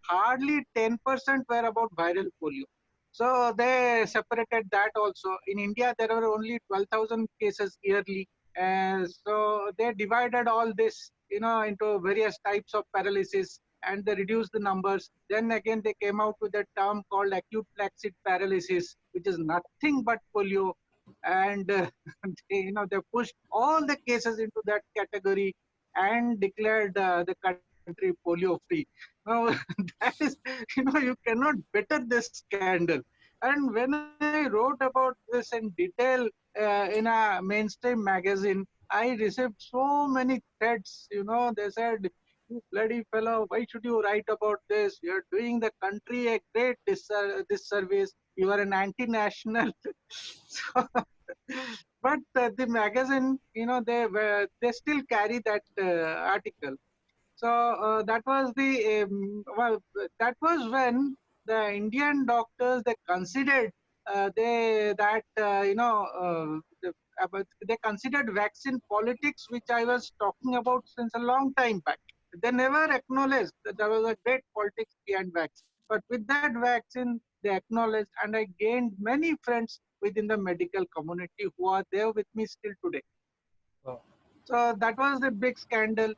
hardly 10% were about viral polio. So they separated that also. In India, there were only 12,000 cases yearly. So they divided all this, into various types of paralysis, and they reduced the numbers. Then again, they came out with a term called acute flaccid paralysis, which is nothing but polio. And they pushed all the cases into that category and declared the country polio free. Now, that is, you cannot better this scandal. And when I wrote about this in detail in a mainstream magazine, I received so many threats. They said, "You bloody fellow, why should you write about this? You're doing the country a great disservice. You are an anti-national." So, but the magazine, they still carry that article. So that was that was when the Indian doctors, they considered they considered vaccine politics, which I was talking about since a long time back. They never acknowledged that there was a great politics behind vaccine. But with that vaccine, they acknowledged, and I gained many friends within the medical community who are there with me still today. Wow. So that was the big scandal.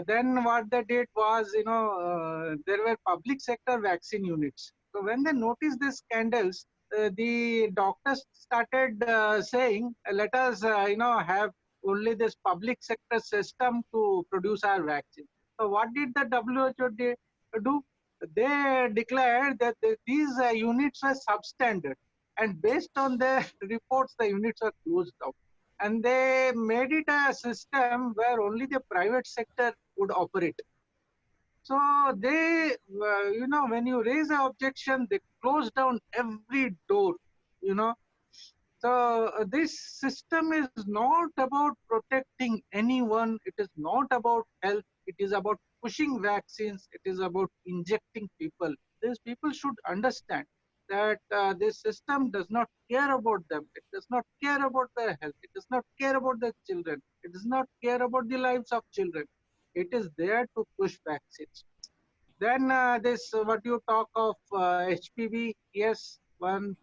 Then what they did was, there were public sector vaccine units. So when they noticed these scandals, the doctors started saying, let us, have only this public sector system to produce our vaccine. So what did the do? They declared that these units were substandard. And based on their reports, the units were closed down, and they made it a system where only the private sector would operate. So they, when you raise an objection, they close down every door, you know. So this system is not about protecting anyone. It is not about health. It is about pushing vaccines. It is about injecting people. These people should understand that this system does not care about them. It does not care about their health. It does not care about their children. It does not care about the lives of children. It is there to push vaccines. Then this what you talk of HPV, yes, one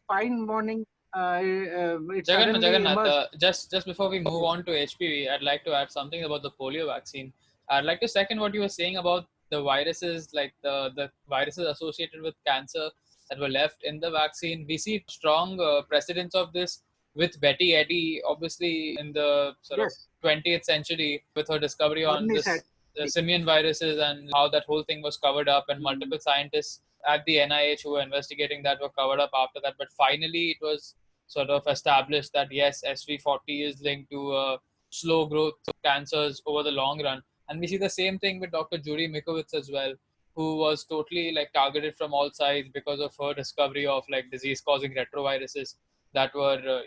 fine morning it suddenly Jagannath, emerged. just before we move on to HPV, I'd like to add something about the polio vaccine. I'd like to second what you were saying about the viruses, like the viruses associated with cancer that were left in the vaccine. We see strong precedents of this with Betty Eddy, obviously in the sort of Yes, 20th century with her discovery on Rodney this said. the simian viruses and how that whole thing was covered up, and multiple scientists at the NIH who were investigating that were covered up after that. But finally, it was sort of established that yes, SV40 is linked to slow growth cancers over the long run. And we see the same thing with Dr. Judy Mikovits as well, who was totally like targeted from all sides because of her discovery of like disease causing retroviruses that were,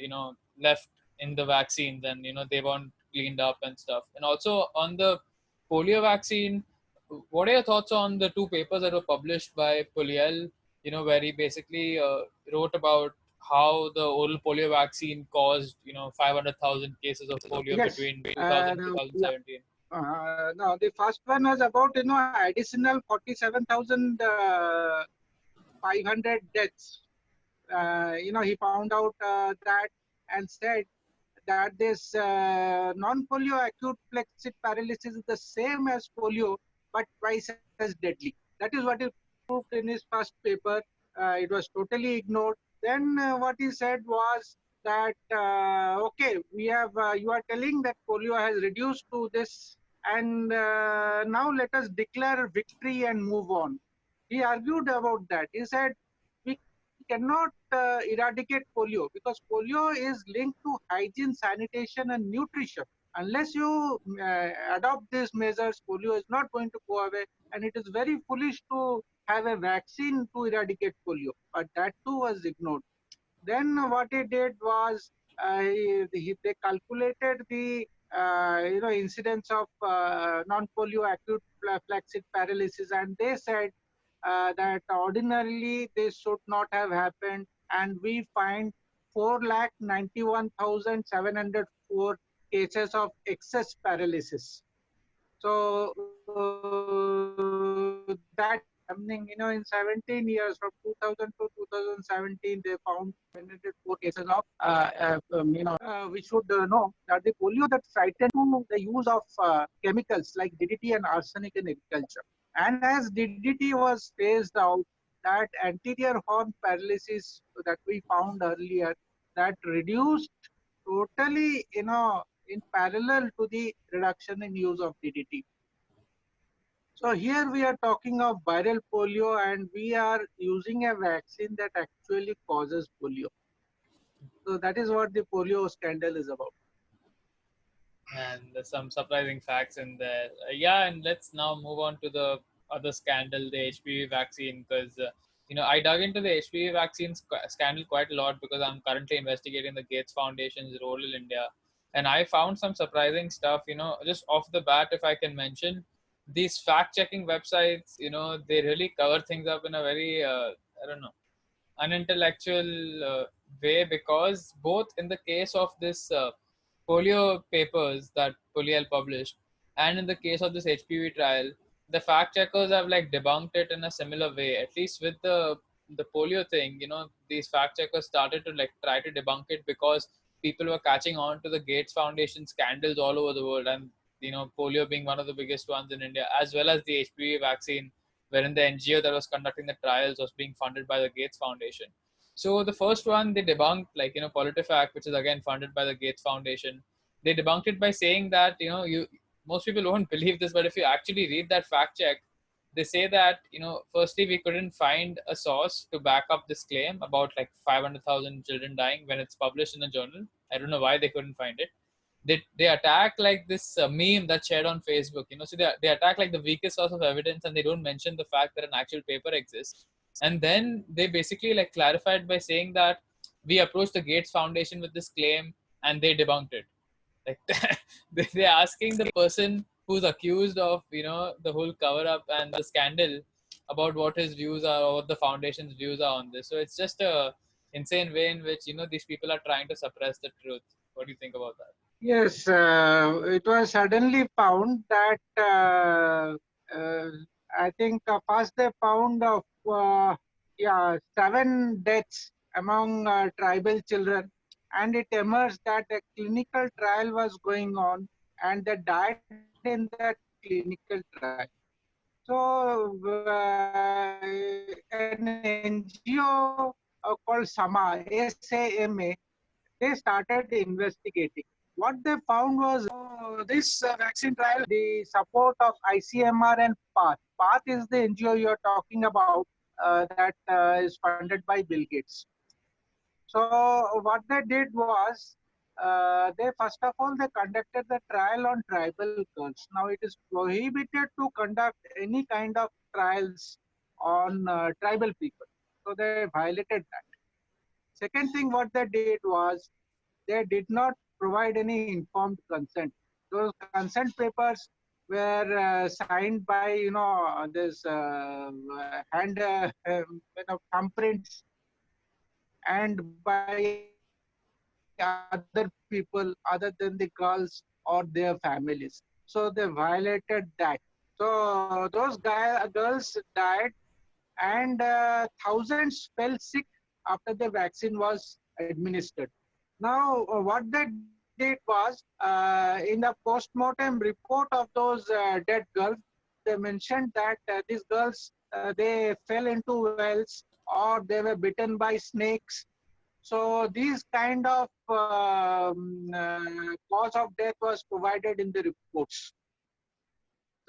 left in the vaccines, and, they weren't cleaned up and stuff. And also on the polio vaccine, what are your thoughts on the two papers that were published by Poliel, where he basically wrote about how the oral polio vaccine caused, 500,000 cases of polio Yes. between 2000 and Yeah. 2017. No, the first one was about additional 47,500 deaths. He found out that and said that this non-polio acute plexit paralysis is the same as polio, but twice as deadly. That is what he proved in his first paper. It was totally ignored. Then what he said was that okay, we have you are telling that polio has reduced to this, and now let us declare victory and move on. He argued about that. He said we cannot eradicate polio because polio is linked to hygiene, sanitation, and nutrition. Unless you adopt these measures, polio is not going to go away, and it is very foolish to have a vaccine to eradicate polio. But that too was ignored. Then what he did was they calculated the incidence of non-polio acute flaccid paralysis, and they said that ordinarily this should not have happened, and we find 491,704 cases of excess paralysis. So that happening, in 17 years from 2000 to 2017, they found 104 cases of, we should know that the polio that frightened to the use of chemicals like DDT and arsenic in agriculture. And as DDT was phased out, that anterior horn paralysis that we found earlier, that reduced totally, in parallel to the reduction in use of DDT. So here we are talking of viral polio, and we are using a vaccine that actually causes polio. So that is what the polio scandal is about. And there's some surprising facts in there. Yeah, and let's now move on to the other scandal, the HPV vaccine, because I dug into the HPV vaccine scandal quite a lot because I'm currently investigating the Gates Foundation's role in India, and I found some surprising stuff. Just off the bat, if I can mention, these fact-checking websites, they really cover things up in a very I don't know, unintellectual way, because both in the case of this polio papers that Poliel published, and in the case of this HPV trial, the fact checkers have like debunked it in a similar way. At least with the polio thing, these fact checkers started to like try to debunk it because people were catching on to the Gates Foundation scandals all over the world, and polio being one of the biggest ones in India, as well as the HPV vaccine, wherein the NGO that was conducting the trials was being funded by the Gates Foundation. So the first one they debunked, like PolitiFact, which is again funded by the Gates Foundation. They debunked it by saying that you most people won't believe this, but if you actually read that fact check, they say that firstly we couldn't find a source to back up this claim about like 500,000 children dying when it's published in a journal. I don't know why they couldn't find it. They attack like this meme that's shared on Facebook. So they attack like the weakest source of evidence, and they don't mention the fact that an actual paper exists. And then they basically like clarified by saying that we approached the Gates Foundation with this claim, and they debunked it. Like they're asking the person who's accused of the whole cover up and the scandal about what his views are or what the foundation's views are on this. So it's just a insane way in which these people are trying to suppress the truth. What do you think about that? Yes, it was suddenly found that uh, I think first they found of 7 deaths among tribal children, and it emerged that a clinical trial was going on, and they died in that clinical trial. So an NGO called SAMA, they started investigating. What they found was this vaccine trial the support of ICMR and PATH. PATH is the NGO you are talking about that is funded by Bill Gates. So what they did was they first of all they conducted the trial on tribal girls. Now it is prohibited to conduct any kind of trials on tribal people. So they violated that. Second thing what they did was they did not provide any informed consent. Those consent papers were signed by this hand thumbprints and by other people other than the girls or their families. So they violated that. So those girls died, and thousands fell sick after the vaccine was administered. Now, what they did was, in the post-mortem report of those dead girls, they mentioned that these girls, they fell into wells or they were bitten by snakes. So these kind of cause of death was provided in the reports.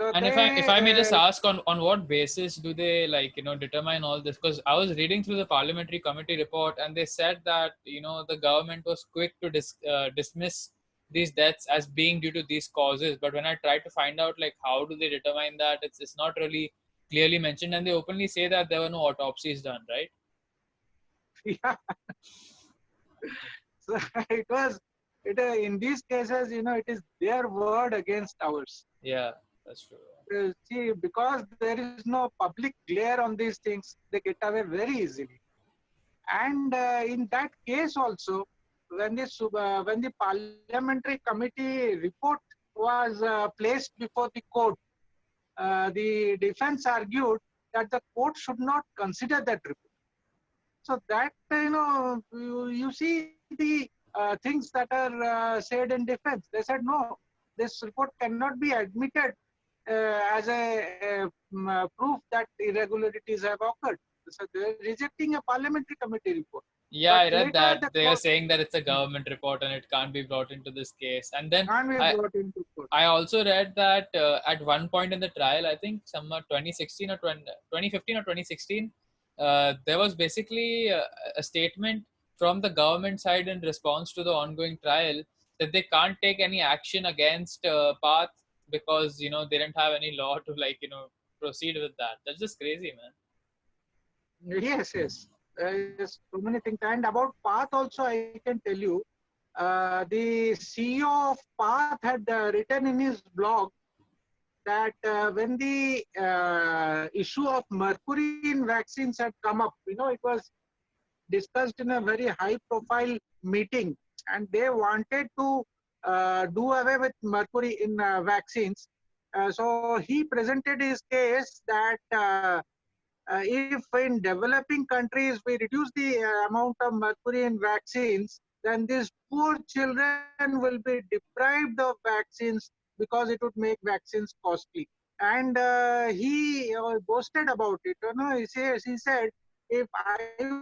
So And if I may just ask, on what basis do they determine all this? Because I was reading through the parliamentary committee report, and they said that the government was quick to dismiss these deaths as being due to these causes. But when I tried to find out how do they determine that, it's not really clearly mentioned, and they openly say that there were no autopsies done, right? yeah, so it was in these cases, it is their word against ours. Yeah, that's true. See, because there is no public glare on these things, they get away very easily. And in that case also, when the parliamentary committee report was placed before the court, the defense argued that the court should not consider that report. So that you see the things that are said in defense. They said no, this report cannot be admitted as a proof that irregularities have occurred. So they're rejecting a parliamentary committee report. Yeah, But I read later that the they are court saying that it's a government report and it can't be brought into this case. And then can't be I brought into court. I also read that at one point in the trial, I think somewhere 2016 or 2015 or 2016, there was basically a statement from the government side in response to the ongoing trial that they can't take any action against Path because they didn't have any law to proceed with that. That's just crazy, man. Yes, yes. Yes, so many things. And about Path also, I can tell you, the CEO of Path had written in his blog that when the issue of mercury in vaccines had come up, it was discussed in a very high profile meeting, and they wanted to do away with mercury in vaccines. So he presented his case that if in developing countries we reduce the amount of mercury in vaccines, then these poor children will be deprived of vaccines because it would make vaccines costly. And he boasted about it. He said, if I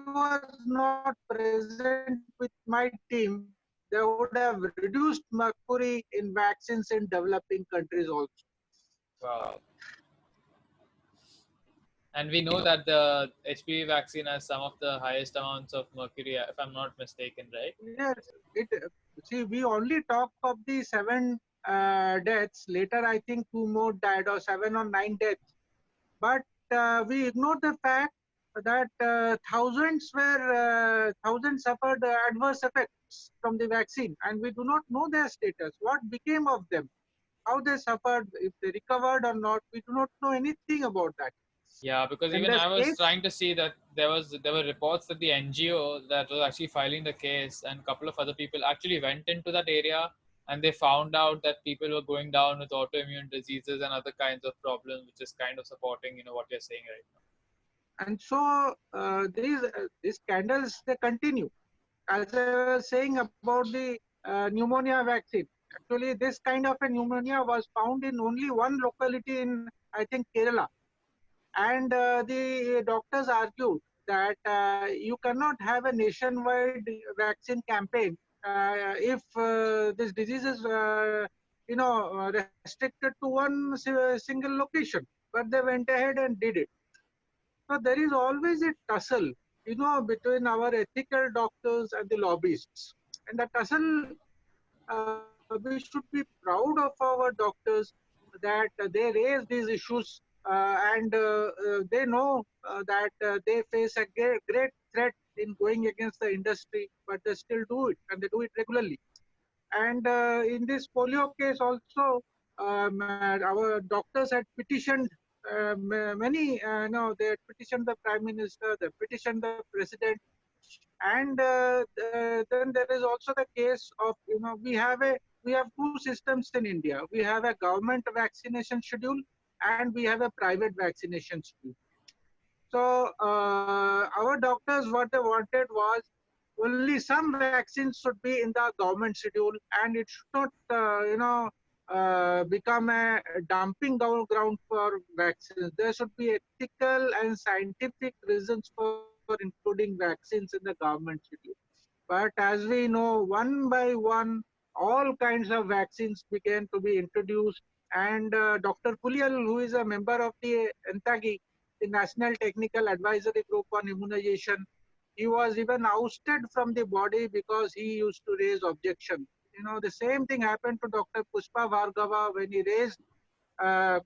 was not present with my team, they would have reduced mercury in vaccines in developing countries also. Wow. And we know that the HPV vaccine has some of the highest amounts of mercury, if I'm not mistaken, right? Yes, see, we only talk of the 7 deaths. Later, I think 2 more died, or 7 or 9 deaths. But we ignore the fact that thousands suffered adverse effects from the vaccine, and we do not know their status. What became of them? How they suffered? If they recovered or not? We do not know anything about that. Yeah, because In even this I was case, trying to see that there were reports that the NGO that was actually filing the case and a couple of other people actually went into that area and they found out that people were going down with autoimmune diseases and other kinds of problems, which is kind of supporting what you're saying right now. And so these scandals, they continue. As I was saying about the pneumonia vaccine, actually this kind of a pneumonia was found in only one locality in, I think, Kerala. And the doctors argued that you cannot have a nationwide vaccine campaign if this disease is, restricted to one single location. But they went ahead and did it. So there is always a tussle, between our ethical doctors and the lobbyists. And the tussle, we should be proud of our doctors that they raise these issues, and they know that they face a great threat in going against the industry, but they still do it, and they do it regularly. And in this polio case also, our doctors had petitioned many, no, they had petitioned the prime minister, they petitioned the president, and then there is also the case of, we have two systems in India. We have a government vaccination schedule, and we have a private vaccination schedule. So our doctors, what they wanted was only some vaccines should be in the government schedule, and it should not, become a dumping ground for vaccines. There should be ethical and scientific reasons for including vaccines in the government schedule. But as we know, one by one, all kinds of vaccines began to be introduced. And Dr. Pulial, who is a member of the NTAGI, the National Technical Advisory Group on Immunization, he was even ousted from the body because he used to raise objection. The same thing happened to Dr. Pushpa Bhargava when he raised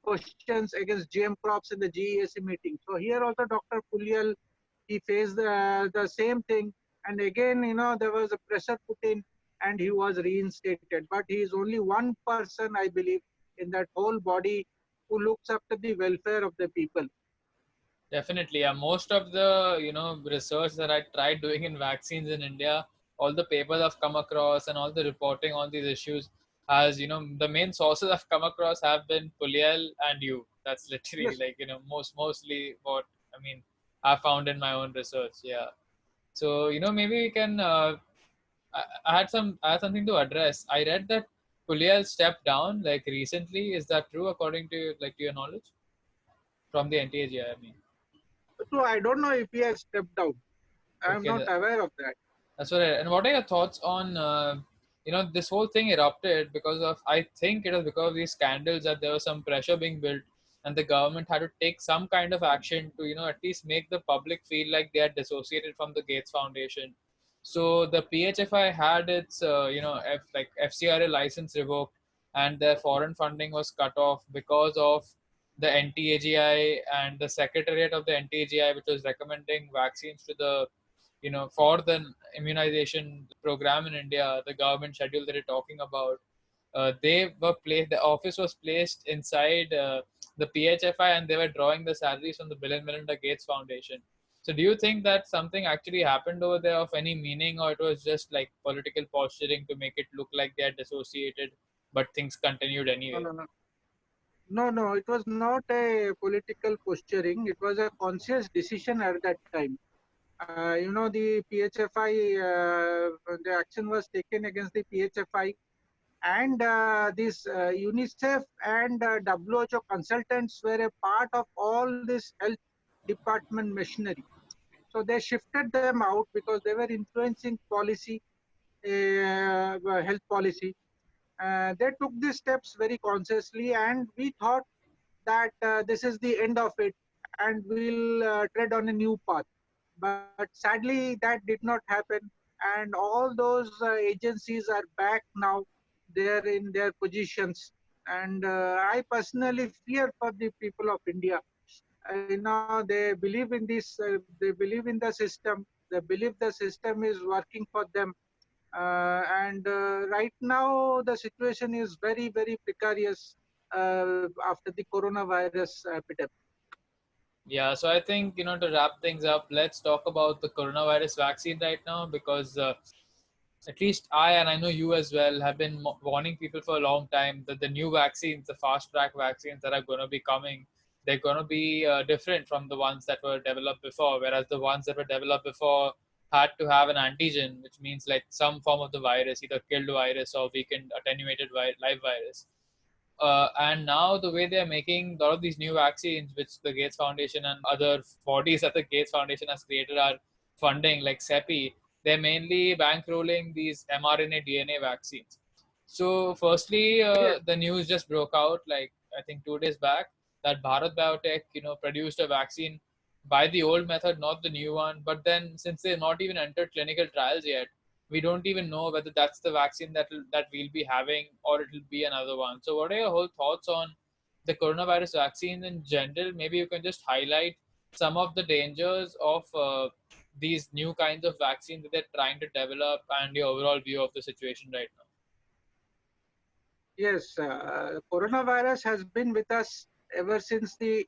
questions against GM crops in the GEAC meeting. So here also Dr. Pulial, he faced the same thing. And again, there was a pressure put in and he was reinstated. But he is only one person, I believe, in that whole body who looks after the welfare of the people. Definitely, yeah. Most of the research that I tried doing in vaccines in India, all the papers I've come across and all the reporting on these issues, as the main sources I've come across have been Puliel and you. That's literally Yes. like mostly what I mean I found in my own research. Yeah. So maybe we can. I had something to address. I read that Puliel stepped down like recently. Is that true according to to your knowledge from the NTAG? I mean. So I don't know if he has stepped down. I am not Okay. aware of that. That's what. And what are your thoughts on this whole thing erupted because of, I think it was because of these scandals, that there was some pressure being built, and the government had to take some kind of action to at least make the public feel like they are dissociated from the Gates Foundation. So the PHFI had its FCRA license revoked, and their foreign funding was cut off because of the NTAGI and the secretariat of the NTAGI, which was recommending vaccines to the for the immunization program in India, the government schedule that you're talking about, they were placed. The office was placed inside the PHFI, and they were drawing the salaries from the Bill and Melinda Gates Foundation. So, do you think that something actually happened over there of any meaning, or it was just like political posturing to make it look like they are dissociated, but things continued No, anyway? no, no. No, no, it was not a political posturing. It was a conscious decision at that time. The PHFI, the action was taken against the PHFI, and this UNICEF and WHO consultants were a part of all this health department machinery. So they shifted them out because they were influencing policy, health policy. They took these steps very consciously, and we thought that this is the end of it and we'll tread on a new path. But sadly, that did not happen. And all those agencies are back now. They're in their positions. And I personally fear for the people of India. They believe in this, they believe in the system. They believe the system is working for them. And right now, the situation is very, very precarious after the coronavirus epidemic. Yeah, so I think, to wrap things up, let's talk about the coronavirus vaccine right now, because at least I, and I know you as well, have been warning people for a long time that the new vaccines, the fast track vaccines that are going to be coming, they're going to be different from the ones that were developed before, whereas the ones that were developed before had to have an antigen, which means like some form of the virus, either killed virus or weakened attenuated live virus. And now the way they're making a lot of these new vaccines, which the Gates Foundation and other bodies that the Gates Foundation has created are funding, like CEPI, they're mainly bankrolling these mRNA DNA vaccines. So, firstly, Yes. the news just broke out, like I think 2 days back, that Bharat Biotech, produced a vaccine by the old method, not the new one. But then, since they've not even entered clinical trials yet, we don't even know whether that's the vaccine that we'll be having or it'll be another one. So, what are your whole thoughts on the coronavirus vaccine in general? Maybe you can just highlight some of the dangers of these new kinds of vaccines that they're trying to develop and your overall view of the situation right now. Yes, coronavirus has been with us ever since the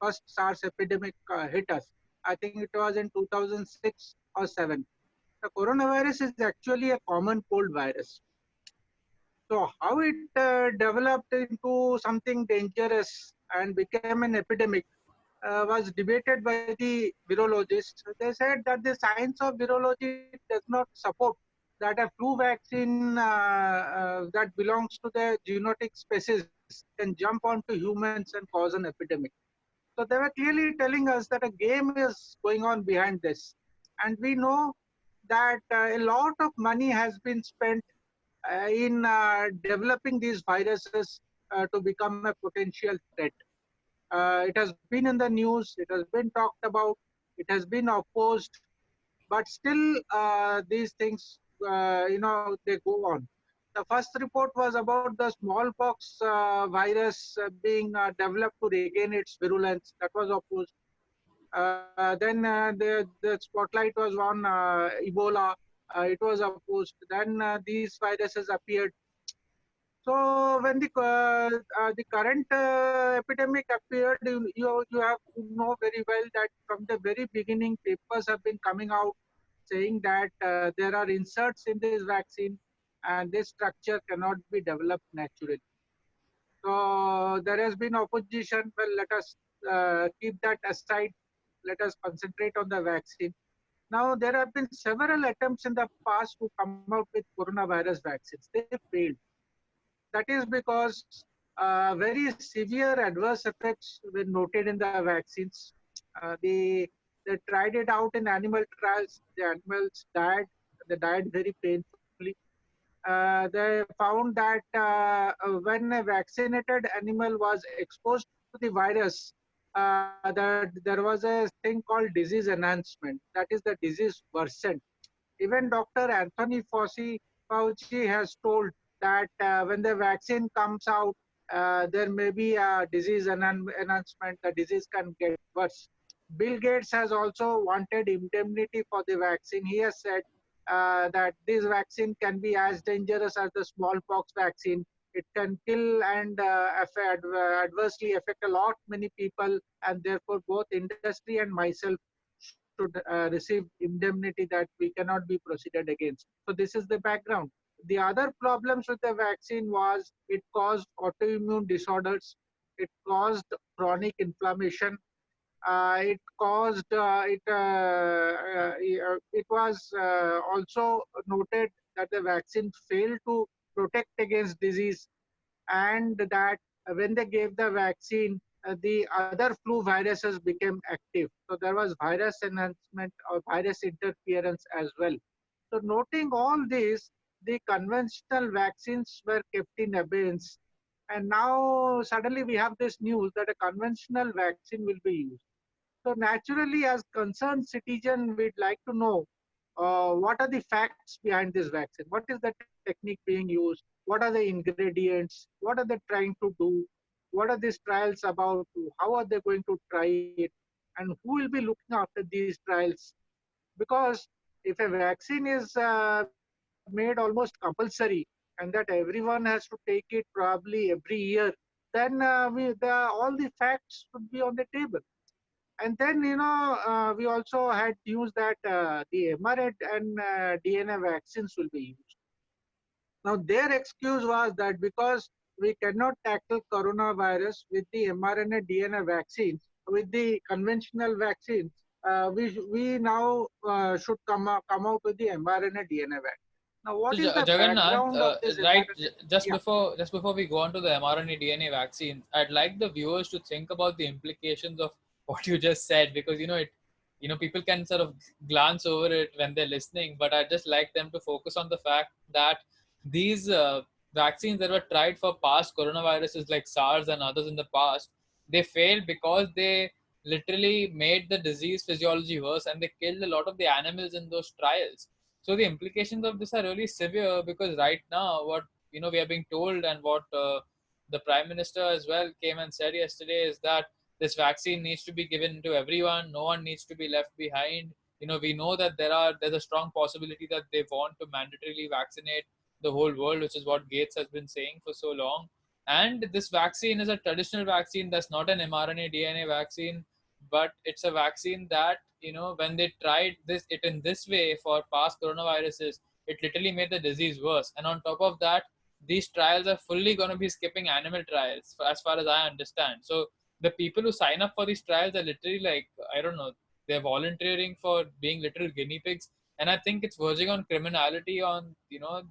first SARS epidemic hit us. I think it was in 2006 or 7. The coronavirus is actually a common cold virus. So how it developed into something dangerous and became an epidemic was debated by the virologists. They said that the science of virology does not support that a flu vaccine that belongs to the zoonotic species can jump onto humans and cause an epidemic. So they were clearly telling us that a game is going on behind this. And we know that a lot of money has been spent in developing these viruses to become a potential threat. It has been in the news, it has been talked about, it has been opposed, but still these things, they go on. The first report was about the smallpox virus being developed to regain its virulence. That was opposed. Then the spotlight was on Ebola. It was opposed. Then these viruses appeared. So when the current epidemic appeared, you have to know very well that from the very beginning, papers have been coming out saying that there are inserts in this vaccine, and this structure cannot be developed naturally. So there has been opposition. Well, let us keep that aside. Let us concentrate on the vaccine. Now there have been several attempts in the past to come out with coronavirus vaccines. They failed. That is because very severe adverse effects were noted in the vaccines. They tried it out in animal trials. The animals died. They died very painfully. They found that when a vaccinated animal was exposed to the virus, that there was a thing called disease enhancement. That is, the disease worsened. Even Dr. Anthony Fauci has told that when the vaccine comes out, there may be a disease enhancement, the disease can get worse. Bill Gates has also wanted indemnity for the vaccine. He has said that this vaccine can be as dangerous as the smallpox vaccine. It can kill and adversely affect a lot many people, and therefore both industry and myself should receive indemnity that we cannot be proceeded against. So this is the background. The other problems with the vaccine was it caused autoimmune disorders. It caused chronic inflammation. It caused it was also noted that the vaccine failed to protect against disease, and that when they gave the vaccine, the other flu viruses became active. So there was virus enhancement or virus interference as well. So noting all this, the conventional vaccines were kept in abeyance. And now suddenly we have this news that a conventional vaccine will be used. So naturally, as concerned citizen, we'd like to know what are the facts behind this vaccine? What is the technique being used? What are the ingredients? What are they trying to do? What are these trials about? How are they going to try it? And who will be looking after these trials? Because if a vaccine is made almost compulsory and that everyone has to take it probably every year, then all the facts should be on the table. And then, we also had news that the mRNA and DNA vaccines will be used. Now, their excuse was that because we cannot tackle coronavirus with the mRNA DNA vaccines, with the conventional vaccines. We now should come out with the mRNA DNA vaccine. Now, So what is the Jagannath, background of this right? mRNA? Just Yeah. before we go on to the mRNA DNA vaccine, I'd like the viewers to think about the implications of what you just said, because people can sort of glance over it when they're listening, but I'd just like them to focus on the fact that these vaccines that were tried for past coronaviruses like SARS and others in the past, they failed because they literally made the disease physiology worse, and they killed a lot of the animals in those trials. So the implications of this are really severe, because right now what we are being told, and what the prime minister as well came and said yesterday, is that this vaccine needs to be given to everyone. No one needs to be left behind. We know that there's a strong possibility that they want to mandatorily vaccinate the whole world, which is what Gates has been saying for so long. And this vaccine is a traditional vaccine, that's not an mRNA DNA vaccine, but it's a vaccine that, when they tried it in this way for past coronaviruses, it literally made the disease worse. And on top of that, these trials are fully going to be skipping animal trials, as far as I understand. So the people who sign up for these trials are literally, like, I don't know, they're volunteering for being literal guinea pigs. And I think it's verging on criminality on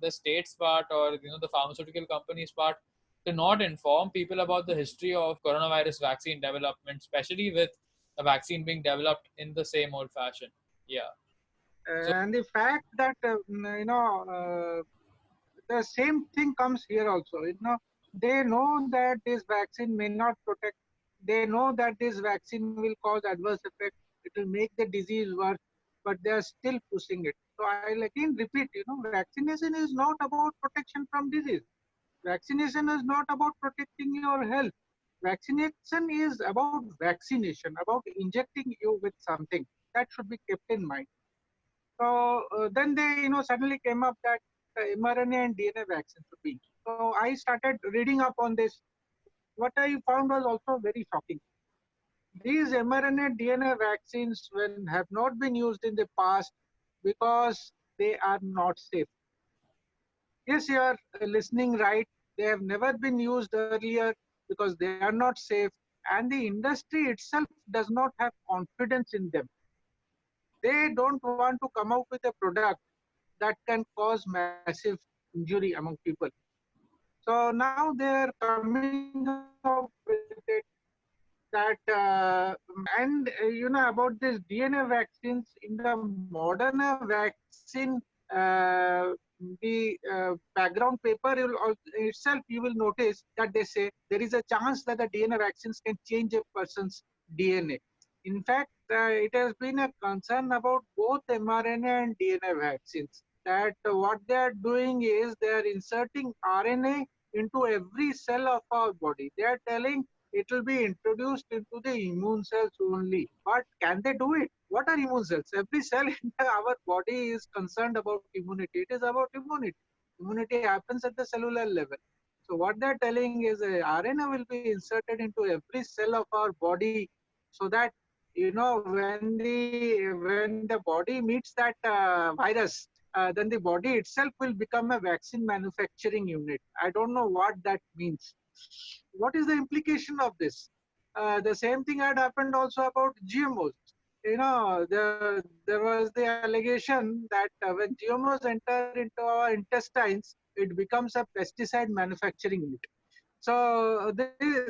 the state's part, or the pharmaceutical company's part, to not inform people about the history of coronavirus vaccine development, especially with a vaccine being developed in the same old fashion. Yeah. So And the fact that the same thing comes here also. They know that this vaccine may not protect. They know that this vaccine will cause adverse effect. It will make the disease worse, but they are still pushing it. So I'll again repeat. Vaccination is not about protection from disease. Vaccination is not about protecting your health. Vaccination is about vaccination, about injecting you with something. That should be kept in mind. So then they, suddenly came up that mRNA and DNA vaccine should be. So I started reading up on this. What I found was also very shocking. These mRNA DNA vaccines have not been used in the past because they are not safe. Yes, you are listening right. They have never been used earlier because they are not safe, and the industry itself does not have confidence in them. They don't want to come out with a product that can cause massive injury among people. So now they are coming up with it that, and about this DNA vaccines, in the Moderna vaccine, uh, the background paper itself, you will notice that they say there is a chance that the DNA vaccines can change a person's DNA. In fact, it has been a concern about both mRNA and DNA vaccines, that what they are doing is they are inserting RNA into every cell of our body. They are telling it will be introduced into the immune cells only. But can they do it? What are immune cells? Every cell in our body is concerned about immunity. It is about immunity. Immunity happens at the cellular level. So what they're telling is RNA will be inserted into every cell of our body, so that when the body meets that virus, then the body itself will become a vaccine manufacturing unit. I don't know what that means. What is the implication of this? The same thing had happened also about GMOs. There was the allegation that when GMOs enter into our intestines, it becomes a pesticide manufacturing unit. So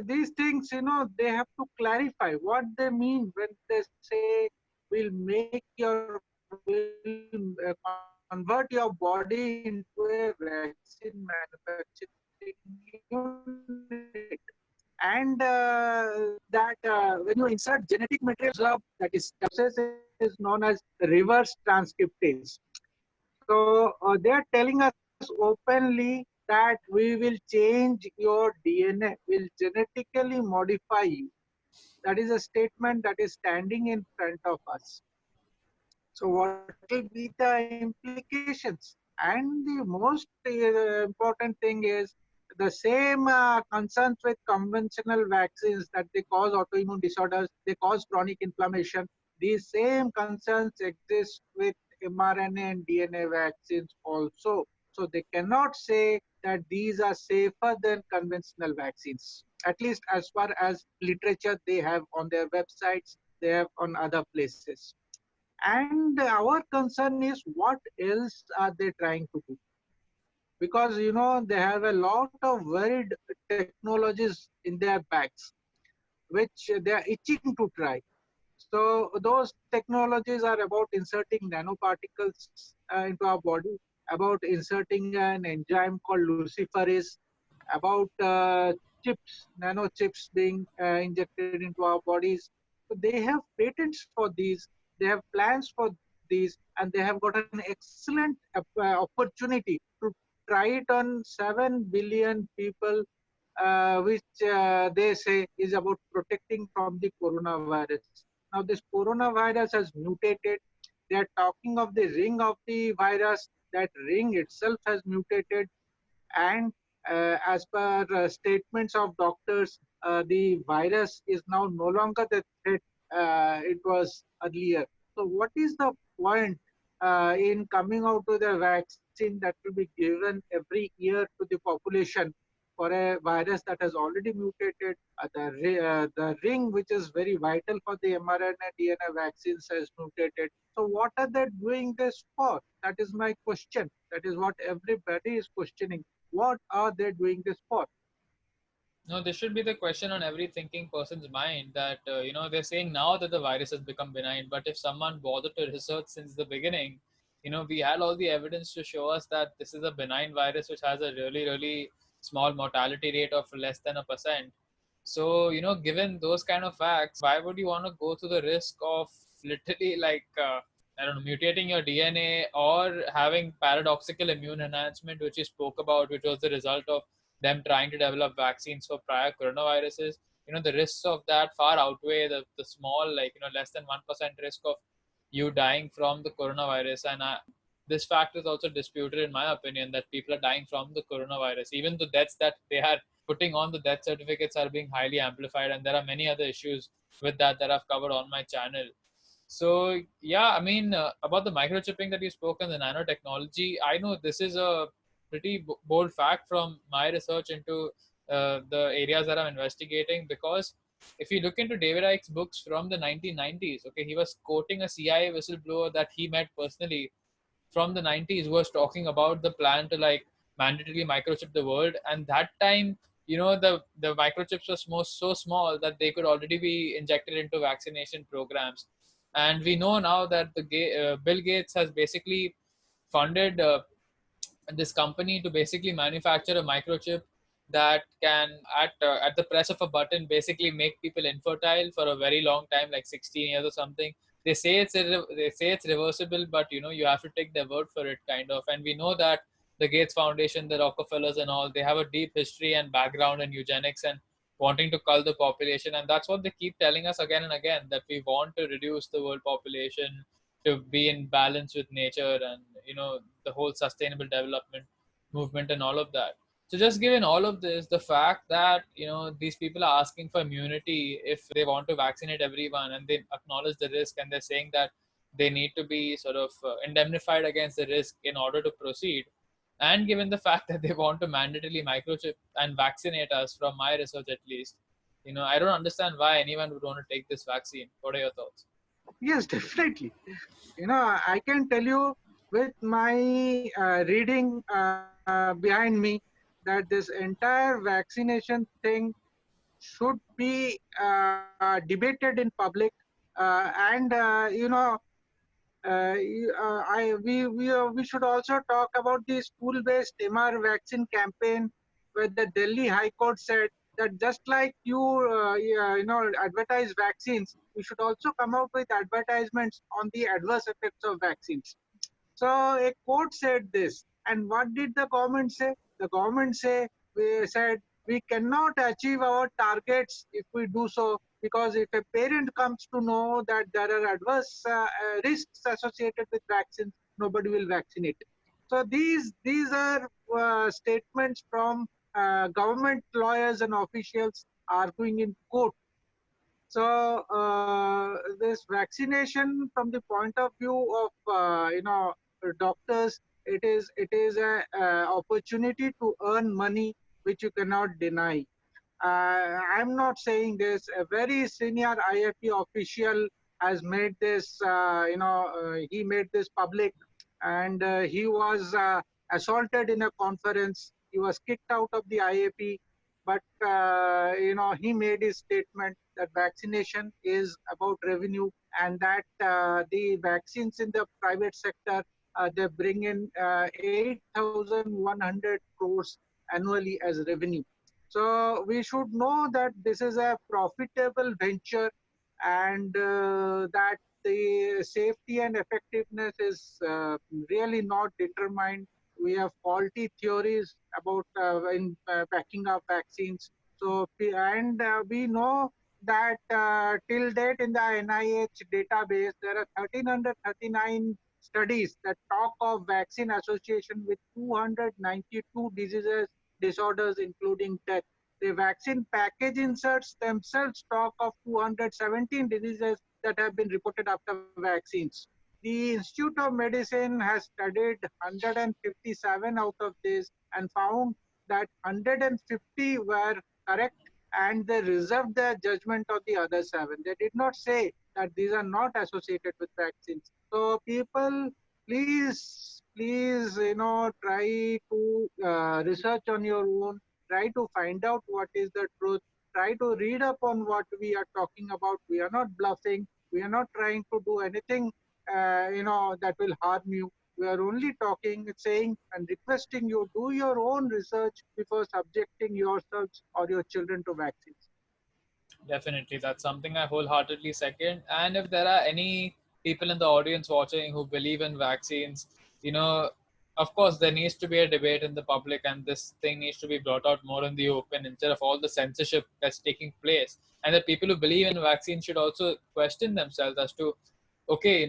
these things, they have to clarify what they mean when they say we'll make convert your body into a vaccine manufacturing unit. And that when you insert genetic material, that process is known as reverse transcriptase. So they're telling us openly that we will change your DNA, will genetically modify you. That is a statement that is standing in front of us. So what will be the implications? And the most important thing is the same concerns with conventional vaccines, that they cause autoimmune disorders, they cause chronic inflammation. These same concerns exist with mRNA and DNA vaccines also. So they cannot say that these are safer than conventional vaccines, at least as far as literature they have on their websites, they have on other places. And our concern is what else are they trying to do? Because they have a lot of varied technologies in their bags, which they are itching to try. So those technologies are about inserting nanoparticles into our body, about inserting an enzyme called luciferase, about nanochips being injected into our bodies. So they have patents for these, they have plans for these, and they have got an excellent opportunity to try it on 7 billion people, which they say is about protecting from the coronavirus. Now, this coronavirus has mutated. They are talking of the ring of the virus. That ring itself has mutated, and as per statements of doctors, the virus is now no longer the threat it was earlier. So, what is the point in coming out with a vaccine that will be given every year to the population for a virus that has already mutated? The ring, which is very vital for the mRNA DNA vaccines, has mutated. So, what are they doing this for? That is my question. That is what everybody is questioning. What are they doing this for? No, this should be the question on every thinking person's mind that, they're saying now that the virus has become benign, but if someone bothered to research since the beginning, we had all the evidence to show us that this is a benign virus which has a really, really small mortality rate of less than 1%. So, given those kind of facts, why would you want to go to the risk of literally I don't know, mutating your DNA or having paradoxical immune enhancement, which you spoke about, which was the result of them trying to develop vaccines for prior coronaviruses? The risks of that far outweigh the small, less than 1% risk of you dying from the coronavirus. And this fact is also disputed, in my opinion, that people are dying from the coronavirus. Even the deaths that they are putting on the death certificates are being highly amplified. And there are many other issues with that I've covered on my channel. So yeah, I mean, about the microchipping that you spoke and the nanotechnology, I know this is a pretty bold fact from my research into the areas that I'm investigating. Because if you look into David Icke's books from the 1990s, okay, he was quoting a CIA whistleblower that he met personally from the 90s who was talking about the plan to mandatorily microchip the world. And that time, the microchips were so small that they could already be injected into vaccination programs. And we know now that Bill Gates has basically funded this company to basically manufacture a microchip that can, at the press of a button, basically make people infertile for a very long time, like 16 years or something. They say it's reversible, but you have to take their word for it, kind of. And we know that the Gates Foundation, the Rockefellers, and all, they have a deep history and background in eugenics and wanting to cull the population. And that's what they keep telling us again and again, that we want to reduce the world population to be in balance with nature, and the whole sustainable development movement and all of that. So just given all of this, the fact that these people are asking for immunity if they want to vaccinate everyone, and they acknowledge the risk, and they're saying that they need to be sort of indemnified against the risk in order to proceed, and given the fact that they want to mandatorily microchip and vaccinate us, from my research at least, I don't understand why anyone would want to take this vaccine. What are your thoughts? Yes, definitely. I can tell you with my reading behind me that this entire vaccination thing should be debated in public, and we should also talk about the school-based MR vaccine campaign, where the Delhi High Court said that just like advertise vaccines, we should also come out with advertisements on the adverse effects of vaccines. So a court said this, and what did the government say? The government said we cannot achieve our targets if we do so, because if a parent comes to know that there are adverse risks associated with vaccines, nobody will vaccinate. So these are statements from government lawyers and officials arguing in court. So this vaccination, from the point of view of doctors, It is a opportunity to earn money which you cannot deny. I'm not saying this. A very senior IFP official has made this. He made this public, and he was assaulted in a conference. He was kicked out of the IAP, but he made his statement that vaccination is about revenue, and that the vaccines in the private sector, they bring in 8,100 crores annually as revenue. So we should know that this is a profitable venture, and that the safety and effectiveness is really not determined. We have faulty theories about in backing up vaccines. So and we know that till date in the NIH database there are 1339 studies that talk of vaccine association with 292 diseases, disorders, including death. The vaccine package inserts themselves talk of 217 diseases that have been reported after vaccines. The Institute of Medicine has studied 157 out of this and found that 150 were correct, and they reserved their judgment of the other seven. They did not say that these are not associated with vaccines. So people, please, try to research on your own, try to find out what is the truth, try to read up on what we are talking about. We are not bluffing. We are not trying to do anything, that will harm you. We are only talking, saying, and requesting you do your own research before subjecting yourselves or your children to vaccines. Definitely, that's something I wholeheartedly second. And if there are any people in the audience watching who believe in vaccines, you know, of course, there needs to be a debate in the public, and this thing needs to be brought out more in the open instead of all the censorship that's taking place. And the people who believe in vaccines should also question themselves as to, okay,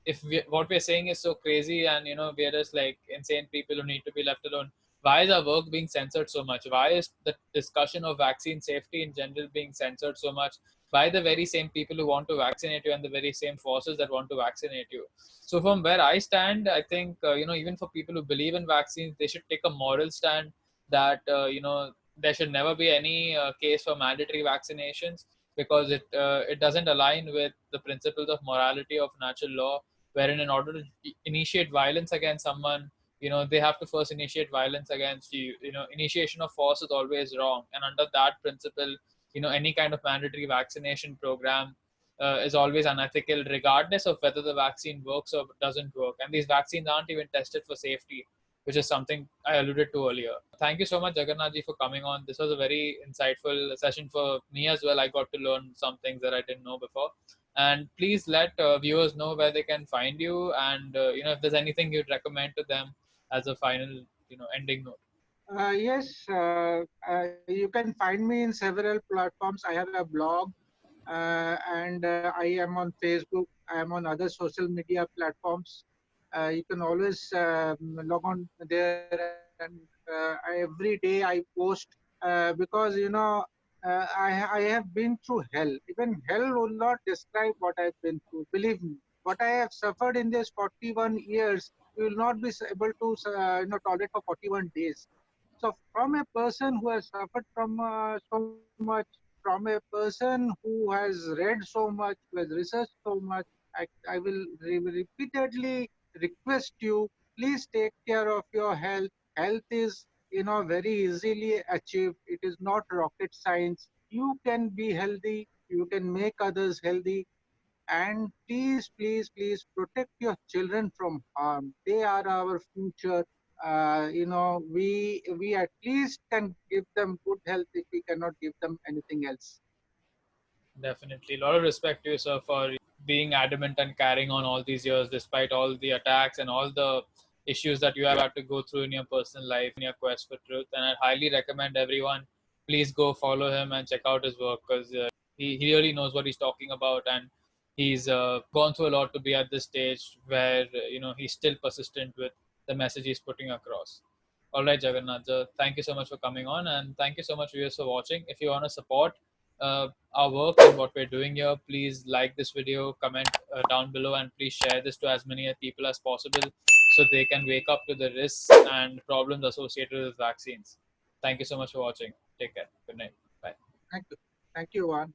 if what we're saying is so crazy, and we're just like insane people who need to be left alone, why is our work being censored so much? Why is the discussion of vaccine safety in general being censored so much by the very same people who want to vaccinate you and the very same forces that want to vaccinate you? So from where I stand, I think even for people who believe in vaccines, they should take a moral stand that there should never be any case for mandatory vaccinations, because it doesn't align with the principles of morality of natural law, wherein in order to initiate violence against someone, they have to first initiate violence against you. Initiation of force is always wrong, and under that principle, any kind of mandatory vaccination program is always unethical, regardless of whether the vaccine works or doesn't work. And these vaccines aren't even tested for safety, which is something I alluded to earlier. Thank you so much, Jagannath ji, for coming on. This was a very insightful session for me as well. I got to learn some things that I didn't know before. And please let viewers know where they can find you, and if there's anything you'd recommend to them as a final ending note. Yes, you can find me in several platforms. I have a blog, and I am on Facebook. I am on other social media platforms. You can always log on there, and every day I post, because I have been through hell. Even hell will not describe what I've been through. Believe me, what I have suffered in these 41 years, you will not be able to tolerate for 41 days. So from a person who has suffered from so much, from a person who has read so much, who has researched so much, I will repeatedly request you, please take care of your health. Health is, very easily achieved. It is not rocket science. You can be healthy. You can make others healthy. And please protect your children from harm. They are our future. We at least can give them good health if we cannot give them anything else. Definitely. A lot of respect to you, sir, for being adamant and carrying on all these years despite all the attacks and all the issues that you have had to go through in your personal life in your quest for truth. And I highly recommend everyone, please go follow him and check out his work, because he really knows what he's talking about, and he's gone through a lot to be at this stage where he's still persistent with the message he's putting across. All right, Jagannath, thank you so much for coming on, and thank you so much, viewers, for watching. If you want to support our work and what we're doing here, please like this video, comment down below, and please share this to as many people as possible, so they can wake up to the risks and problems associated with vaccines. Thank you so much for watching. Take care. Good night. Bye. Thank you. Thank you, Juan.